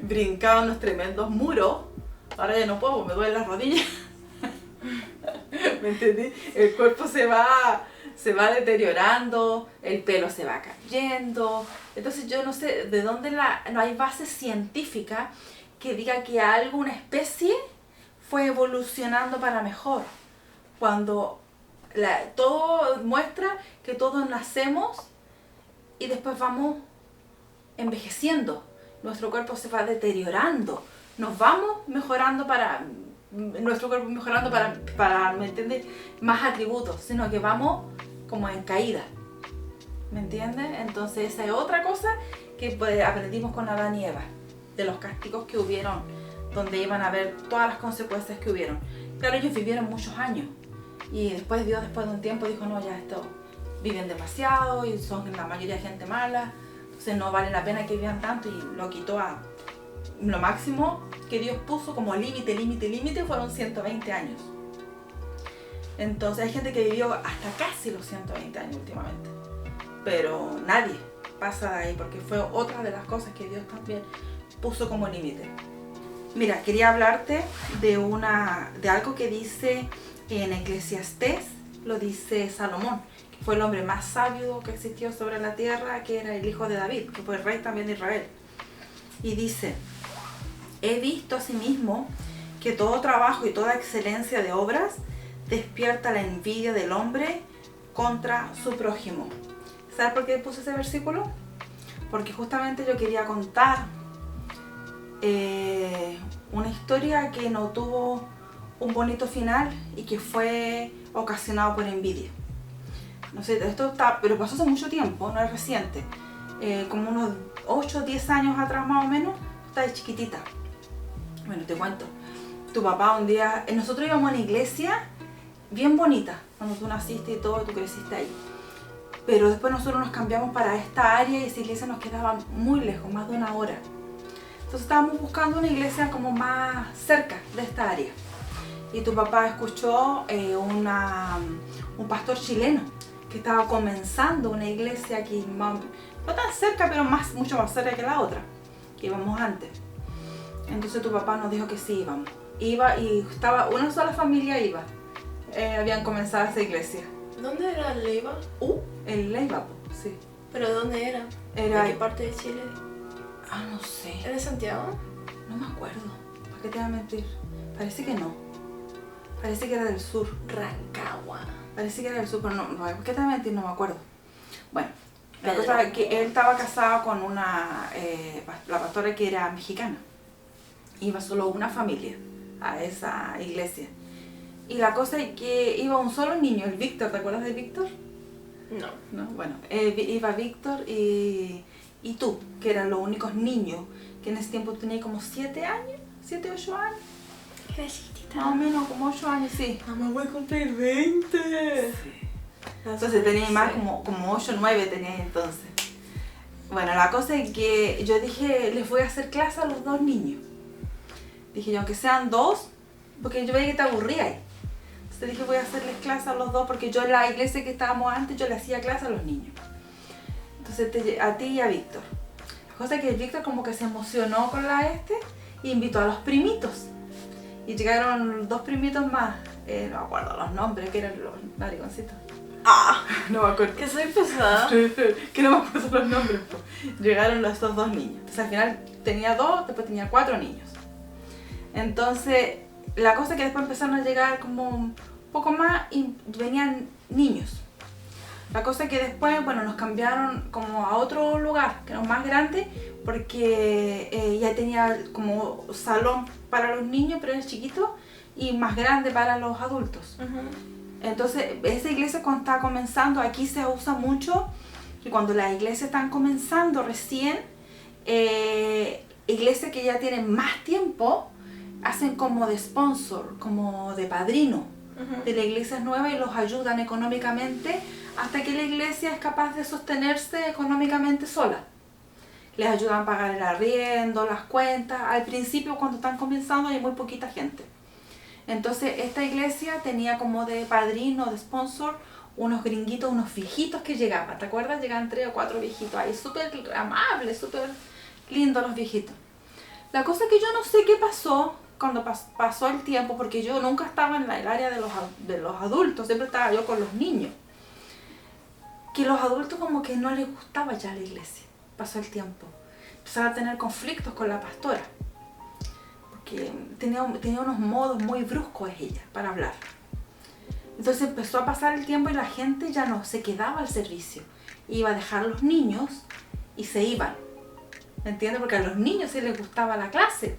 A: brincaba unos tremendos muros, ahora ya no puedo, me duelen las rodillas. ¿Me entendí? El cuerpo se va deteriorando, el pelo se va cayendo. Entonces yo no sé de dónde no hay base científica que diga que algo, una especie, fue evolucionando para mejor. Cuando todo muestra que todos nacemos y después vamos envejeciendo. Nuestro cuerpo se va deteriorando. Nos vamos mejorando nuestro cuerpo mejorando para ¿me entiendes? Más atributos, sino que vamos como en caída, ¿me entiendes? Entonces esa es otra cosa que aprendimos con Adán y Eva, de los castigos que hubieron, donde iban a ver todas las consecuencias que hubieron. Claro, ellos vivieron muchos años y después Dios, después de un tiempo, dijo, no, ya esto, viven demasiado y son la mayoría de gente mala, entonces no vale la pena que vivan tanto, y lo quitó a lo máximo que Dios puso como límite fueron 120 años. Entonces hay gente que vivió hasta casi los 120 años últimamente, pero nadie pasa de ahí, porque fue otra de las cosas que Dios también puso como límite. Mira, quería hablarte de algo que dice en Eclesiastés, lo dice Salomón, que fue el hombre más sabio que existió sobre la tierra, que era el hijo de David, que fue el rey también de Israel. Y dice, he visto asimismo que todo trabajo y toda excelencia de obras despierta la envidia del hombre contra su prójimo. ¿Sabes por qué puse ese versículo? Porque justamente yo quería contar una historia que no tuvo un bonito final y que fue ocasionado por envidia. No sé, pero pasó hace mucho tiempo, no es reciente, como unos 8 o 10 años atrás más o menos. Estaba chiquitita. Bueno, te cuento. Tu papá un día, nosotros íbamos a una iglesia bien bonita, cuando tú naciste y todo, tú creciste ahí. Pero después nosotros nos cambiamos para esta área y esa iglesia nos quedaba muy lejos, más de 1 hora. Entonces estábamos buscando una iglesia como más cerca de esta área. Y tu papá escuchó un pastor chileno que estaba comenzando una iglesia aquí, no tan cerca, pero mucho más cerca que la otra, que íbamos antes. Entonces tu papá nos dijo que sí íbamos. Iba y estaba una sola familia iba. Habían comenzado esa iglesia.
B: ¿Dónde era el Leiva?
A: El Leiva, sí.
B: ¿Pero dónde era?
A: ¿De
B: qué parte de Chile?
A: No sé.
B: ¿Era de Santiago?
A: No me acuerdo. ¿Para qué te voy a mentir? Parece que no. Parece que era del sur.
B: Rancagua.
A: Parece que era del sur, pero no. ¿Por qué te voy a mentir? No me acuerdo. Bueno, la cosa es que él estaba casado con la pastora que era mexicana. Iba solo una familia a esa iglesia. Y la cosa es que iba un solo niño, el Víctor. ¿Te acuerdas de Víctor? No, bueno, iba Víctor y tú, que eran los únicos niños, que en ese tiempo tenía como 7 años, 7, 8 años.
B: Era chiquitita.
A: Más o menos como 8 años, sí.
B: Mamá, voy a cumplir 20.
A: Sí. Entonces tenía más como 8 o 9 tenía entonces. Bueno, la cosa es que yo dije, les voy a hacer clase a los 2 niños. Dije yo, aunque sean 2, porque yo veía que te aburría ahí. Entonces dije, voy a hacerles clase a los 2, porque yo en la iglesia que estábamos antes, yo le hacía clase a los niños. Entonces a ti y a Víctor. La cosa es que Víctor como que se emocionó con y invitó a los primitos. Y llegaron 2 primitos más. No me acuerdo los nombres, que eran los narigoncitos. No me acuerdo.
B: Que soy pesada.
A: Que no me acuerdo los nombres. Llegaron estos 2 niños. Entonces al final tenía 2, después tenía 4 niños. Entonces la cosa es que después empezaron a llegar como un poco más y venían niños. La cosa es que después, bueno, nos cambiaron como a otro lugar, que era más grande, porque ya tenía como salón para los niños, pero era chiquito, y más grande para los adultos. Entonces, esa iglesia cuando estaba comenzando, aquí se usa mucho, que cuando las iglesias están comenzando recién, iglesias que ya tienen más tiempo, hacen como de sponsor, como de padrino de la iglesia nueva y los ayudan económicamente hasta que la iglesia es capaz de sostenerse económicamente sola. Les ayudan a pagar el arriendo, las cuentas. Al principio, cuando están comenzando, hay muy poquita gente. Entonces, esta iglesia tenía como de padrino, de sponsor, unos gringuitos, unos viejitos que llegaban. ¿Te acuerdas? Llegaban 3 o 4 viejitos ahí, súper amables, súper lindos los viejitos. La cosa es que yo no sé qué pasó cuando pasó el tiempo, porque yo nunca estaba en el área de los adultos, siempre estaba yo con los niños. Que los adultos como que no les gustaba ya la iglesia. Pasó el tiempo. Empezaron a tener conflictos con la pastora. Porque tenía unos modos muy bruscos ella para hablar. Entonces empezó a pasar el tiempo y la gente ya no se quedaba al servicio. Iba a dejar a los niños y se iban. ¿Me entiendes? Porque a los niños sí les gustaba la clase.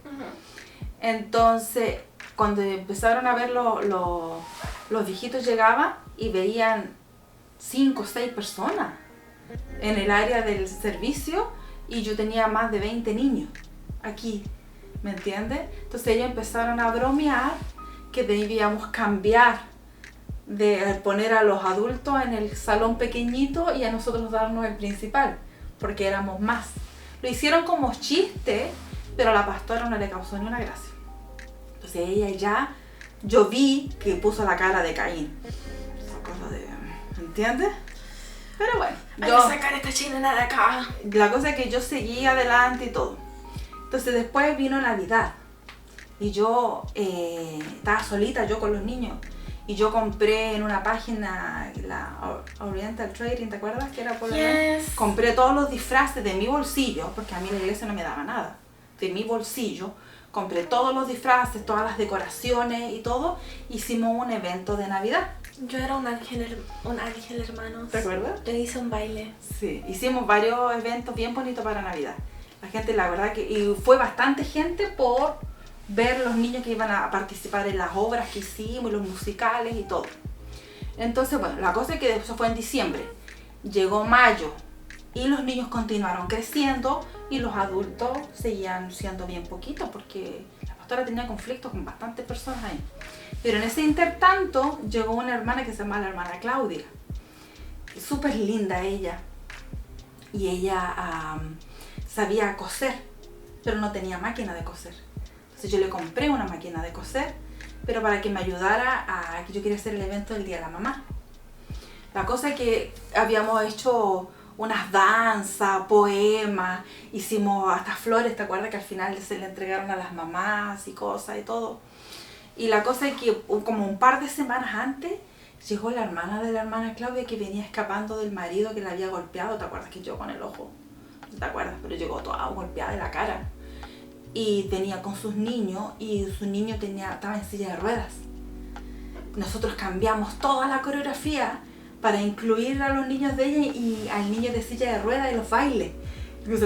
A: Entonces, cuando empezaron a ver los viejitos llegaban y veían 5 o 6 personas en el área del servicio y yo tenía más de 20 niños aquí, ¿me entiendes? Entonces ellos empezaron a bromear que debíamos cambiar de poner a los adultos en el salón pequeñito y a nosotros darnos el principal, porque éramos más. Lo hicieron como chiste, pero a la pastora no le causó ni una gracia. Entonces ella yo vi que puso la cara de Caín. Esa cosa de... ¿Entiendes? Pero bueno,
B: hay que sacar esta chilena de acá.
A: La cosa es que yo seguí adelante y todo. Entonces después vino Navidad. Y yo estaba solita, yo con los niños. Y yo compré en una página, la Oriental Trading, ¿te acuerdas? Que era por compré todos los disfraces de mi bolsillo, porque a mí la iglesia no me daba nada. De mi bolsillo. Compré todos los disfraces, todas las decoraciones y todo. Hicimos un evento de Navidad.
B: Yo era un ángel, hermanos.
A: ¿Te acuerdas?
B: Yo hice un baile.
A: Sí, hicimos varios eventos bien bonitos para Navidad. La gente, la verdad que... Y fue bastante gente por ver los niños que iban a participar en las obras que hicimos, los musicales y todo. Entonces, bueno, la cosa es que eso fue en diciembre. Llegó mayo y los niños continuaron creciendo y los adultos seguían siendo bien poquitos porque la pastora tenía conflictos con bastantes personas ahí. Pero en ese intertanto llegó una hermana que se llama la hermana Claudia. Súper linda ella. Y ella sabía coser, pero no tenía máquina de coser. Entonces yo le compré una máquina de coser, pero para que me ayudara a que yo quería hacer el evento del Día de la Mamá. La cosa es que habíamos hecho unas danzas, poemas, hicimos hasta flores, ¿te acuerdas que al final se le entregaron a las mamás y cosas y todo? Y la cosa es que como un par de semanas antes llegó la hermana de la hermana Claudia que venía escapando del marido que la había golpeado, ¿te acuerdas? Que yo con el ojo, ¿no te acuerdas? Pero llegó toda golpeada de la cara. Y venía con sus niños y su niño estaba en silla de ruedas. Nosotros cambiamos toda la coreografía para incluir a los niños de ella y al niño de silla de ruedas y los bailes. Incluso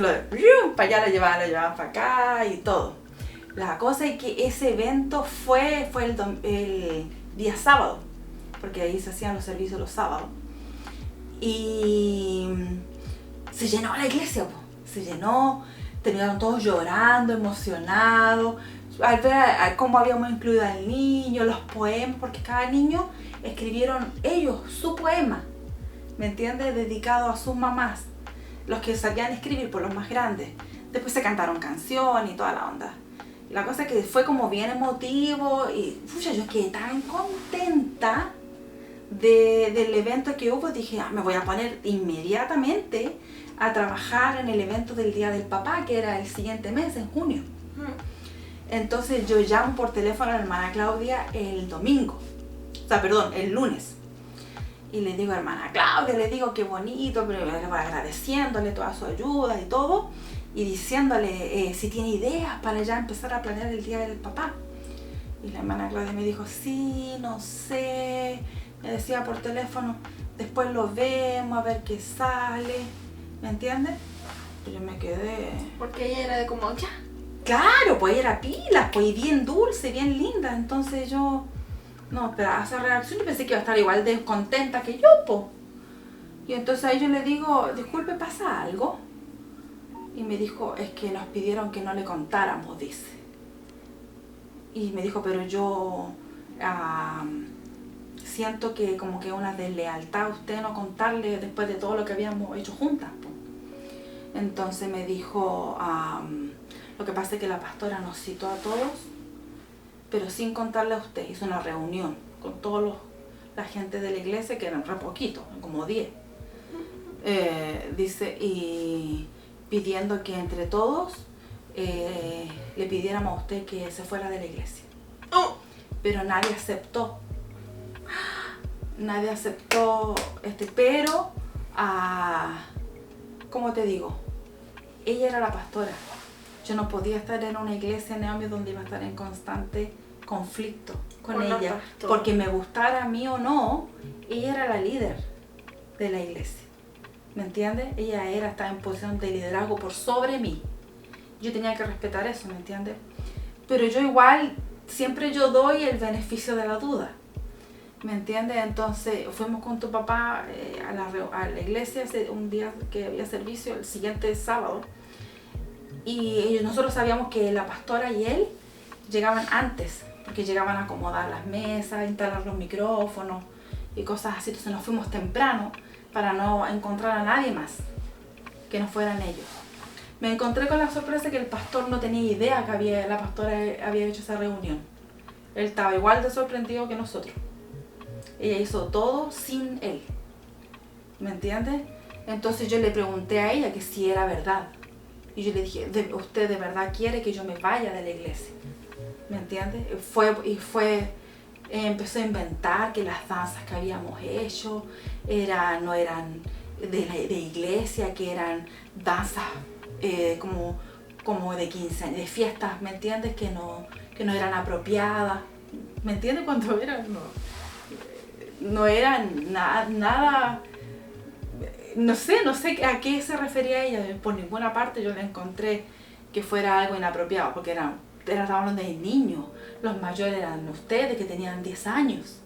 A: para allá lo llevaban para acá y todo. La cosa es que ese evento fue el día sábado, porque ahí se hacían los servicios los sábados. Y se llenó la iglesia, se llenó, terminaron todos llorando, emocionados, al ver cómo habíamos incluido al niño, los poemas, porque cada niño escribieron ellos su poema, ¿me entiendes? Dedicado a sus mamás, los que sabían escribir, por los más grandes. Después se cantaron canciones y toda la onda. La cosa es que fue como bien emotivo y pucha, yo quedé tan contenta del evento que hubo. Dije, me voy a poner inmediatamente a trabajar en el evento del Día del Papá, que era el siguiente mes, en junio. Entonces yo llamo por teléfono a la hermana Claudia el domingo, el lunes. Y le digo, hermana Claudia, le digo qué bonito, pero le voy agradeciéndole toda su ayuda y todo, y diciéndole si tiene ideas para ya empezar a planear el Día del Papá. Y la hermana Claudia me dijo, sí, no sé, me decía por teléfono, después lo vemos, a ver qué sale, ¿me entiendes? Y yo me quedé...
B: Porque ella era de como, ya.
A: Claro, pues ella era pilas, pues, y bien dulce, bien linda, entonces yo... No, esperaba esa reacción, yo pensé que iba a estar igual de contenta que yo, po. Y entonces ahí yo le digo, disculpe, ¿pasa algo? Y me dijo, es que nos pidieron que no le contáramos, dice. Y me dijo, pero yo siento que como que una deslealtad a usted no contarle después de todo lo que habíamos hecho juntas, po. Entonces me dijo, lo que pasa es que la pastora nos citó a todos, pero sin contarle a usted. Hizo una reunión con toda la gente de la iglesia, que eran re poquitos, como 10. Dice, y pidiendo que entre todos le pidiéramos a usted que se fuera de la iglesia. Pero nadie aceptó. Nadie aceptó, pero, ¿cómo te digo? Ella era la pastora. Yo no podía estar en una iglesia, Naomi, donde iba a estar en constante conflicto con ella. Porque me gustara a mí o no, ella era la líder de la iglesia. ¿Me entiendes? Ella estaba en posición de liderazgo por sobre mí. Yo tenía que respetar eso, ¿me entiendes? Pero yo igual, siempre yo doy el beneficio de la duda. ¿Me entiendes? Entonces fuimos con tu papá a la iglesia un día que había servicio, el siguiente sábado. Y nosotros sabíamos que la pastora y él llegaban antes, porque llegaban a acomodar las mesas, instalar los micrófonos y cosas así. Entonces nos fuimos temprano para no encontrar a nadie más que no fueran ellos. Me encontré con la sorpresa que el pastor no tenía idea que la pastora había hecho esa reunión. Él estaba igual de sorprendido que nosotros. Ella hizo todo sin él. ¿Me entiendes? Entonces yo le pregunté a ella que si era verdad. Y yo le dije, ¿usted de verdad quiere que yo me vaya de la iglesia? ¿Me entiendes? Empezó a inventar que las danzas que habíamos hecho no eran de iglesia, que eran danzas como de 15 años, de fiestas, ¿me entiendes? Que no eran apropiadas. ¿Me entiendes? Cuando eran, no eran nada. No sé a qué se refería ella. Por ninguna parte yo le encontré que fuera algo inapropiado, porque estábamos hablando de niños. Los mayores eran ustedes, que tenían 10 años.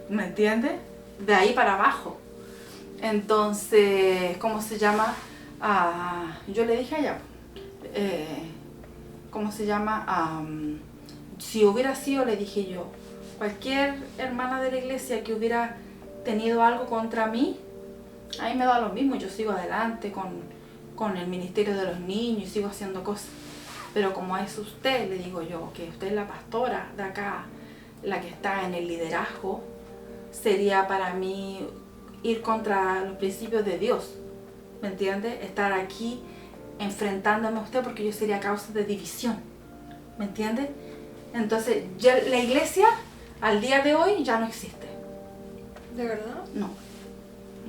A: ¿Me entiendes? De ahí para abajo. Entonces, ¿cómo se llama? Yo le dije a ella, ¿cómo se llama? Si hubiera sido, le dije yo, cualquier hermana de la iglesia que hubiera tenido algo contra mí, a mí me da lo mismo, yo sigo adelante con el ministerio de los niños y sigo haciendo cosas. Pero como es usted, le digo yo, que usted es la pastora de acá, la que está en el liderazgo, sería para mí ir contra los principios de Dios, ¿me entiende? Estar aquí enfrentándome a usted, porque yo sería causa de división, ¿me entiende? Entonces, ya la iglesia al día de hoy ya no existe.
B: ¿De verdad?
A: No.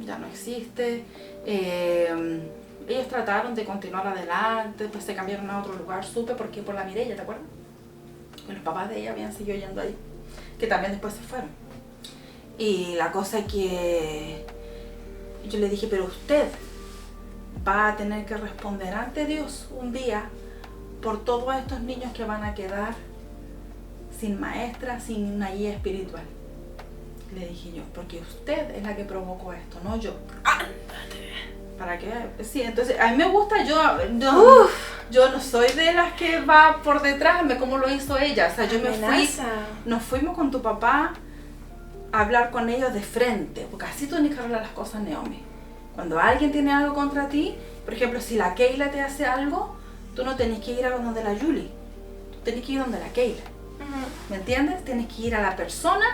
A: Ya no existe. Ellos trataron de continuar adelante, después se cambiaron a otro lugar, supe porque por la Mireya, ¿te acuerdas? Los papás de ella habían seguido yendo ahí, que también después se fueron. Y la cosa es que yo le dije, pero usted va a tener que responder ante Dios un día por todos estos niños que van a quedar sin maestra, sin una guía espiritual. Le dije yo, porque usted es la que provocó esto, no yo. Para que sí, entonces a mí me gusta, Yo no soy de las que va por detrás, como lo hizo ella. O sea,
B: Amenaza.
A: nos fuimos con tu papá a hablar con ellos de frente, porque así tú tienes que arreglar las cosas, Naomi. Cuando alguien tiene algo contra ti, por ejemplo, si la Keila te hace algo, tú no tenés que ir a donde la Julie, tú tenés que ir donde la Keila. ¿Me entiendes? Tienes que ir a la persona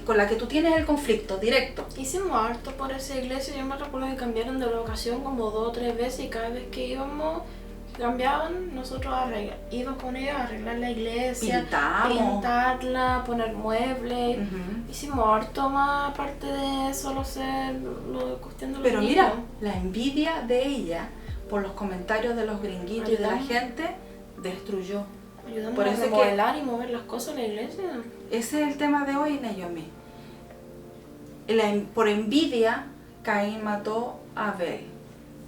A: con la que tú tienes el conflicto directo.
B: Hicimos harto por esa iglesia. Yo me recuerdo que cambiaron de locación como 2 o 3 veces y cada vez que íbamos, cambiaban, nosotros íbamos con ellos a arreglar la iglesia, pintarla, poner muebles. Hicimos harto más aparte de solo ser lo de cuestión de los
A: Pero
B: niños.
A: mira, la envidia de ella por los comentarios de los gringuitos y de la gente destruyó.
B: Ayudamos
A: Por
B: a
A: eso es
B: remodelar y mover las cosas en la iglesia.
A: Ese es el tema de hoy, Naomi. Por envidia, Caín mató a Abel.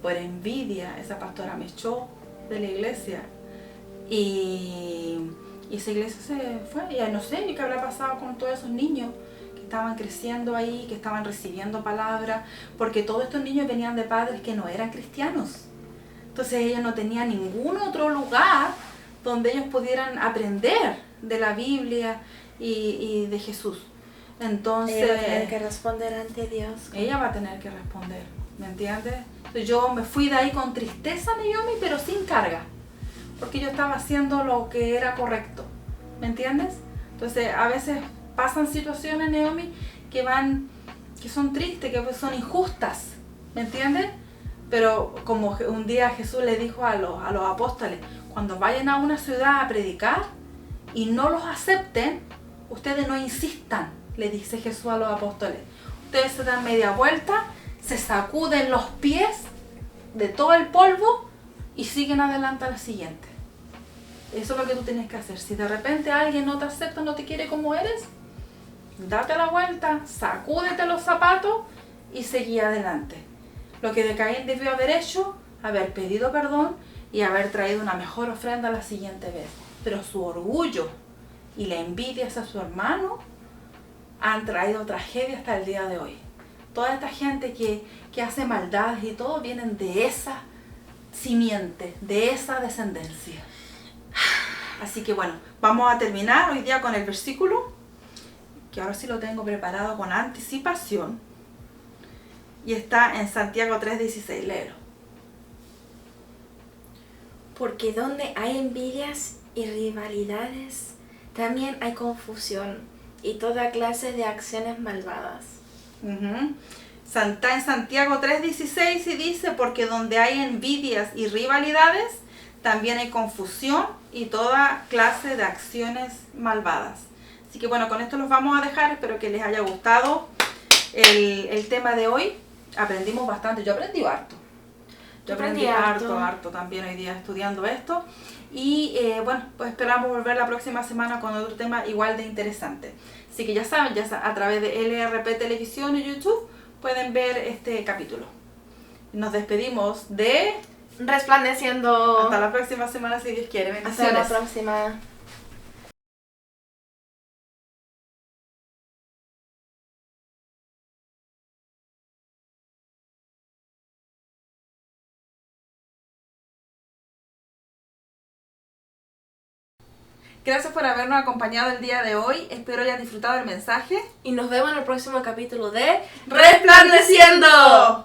A: Por envidia, esa pastora me echó de la iglesia. Y esa iglesia se fue. Y no sé qué habrá pasado con todos esos niños que estaban creciendo ahí, que estaban recibiendo palabras. Porque todos estos niños venían de padres que no eran cristianos. Entonces ellos no tenían ningún otro lugar donde ellos pudieran aprender de la Biblia y de Jesús. Entonces
B: ella va a tener que responder ante Dios.
A: Ella va a tener que responder, ¿me entiendes? Entonces yo me fui de ahí con tristeza, Naomi, pero sin carga, porque yo estaba haciendo lo que era correcto, ¿me entiendes? Entonces a veces pasan situaciones, Naomi, que son tristes, que son injustas, ¿me entiendes? Pero como un día Jesús le dijo a los apóstoles, cuando vayan a una ciudad a predicar y no los acepten, ustedes no insistan, le dice Jesús a los apóstoles. Ustedes se dan media vuelta, se sacuden los pies de todo el polvo y siguen adelante a la siguiente. Eso es lo que tú tienes que hacer. Si de repente alguien no te acepta, no te quiere como eres, date la vuelta, sacúdete los zapatos y seguí adelante. Lo que de Caín debió haber hecho, haber pedido perdón y haber traído una mejor ofrenda la siguiente vez. Pero su orgullo y la envidia hacia su hermano han traído tragedia hasta el día de hoy. Toda esta gente que hace maldades y todo vienen de esa simiente, de esa descendencia. Así que bueno, vamos a terminar hoy día con el versículo, que ahora sí lo tengo preparado con anticipación. Y está en Santiago 3:16, léelo.
B: Porque donde hay envidias y rivalidades, también hay confusión y toda clase de acciones malvadas.
A: Está en Santiago 3:16 y dice, porque donde hay envidias y rivalidades, también hay confusión y toda clase de acciones malvadas. Así que bueno, con esto los vamos a dejar. Espero que les haya gustado el tema de hoy. Aprendimos bastante, yo aprendí harto. Yo aprendí harto también hoy día estudiando esto. Y bueno, pues esperamos volver la próxima semana con otro tema igual de interesante. Así que ya saben, a través de LRP Televisión y YouTube pueden ver este capítulo. Nos despedimos de...
B: Resplandeciendo.
A: Hasta la próxima semana, si Dios quiere. Bendiciones.
B: Hasta la próxima.
A: Gracias por habernos acompañado el día de hoy. Espero hayas disfrutado del mensaje.
B: Y nos vemos en el próximo capítulo de
A: ¡Resplandeciendo!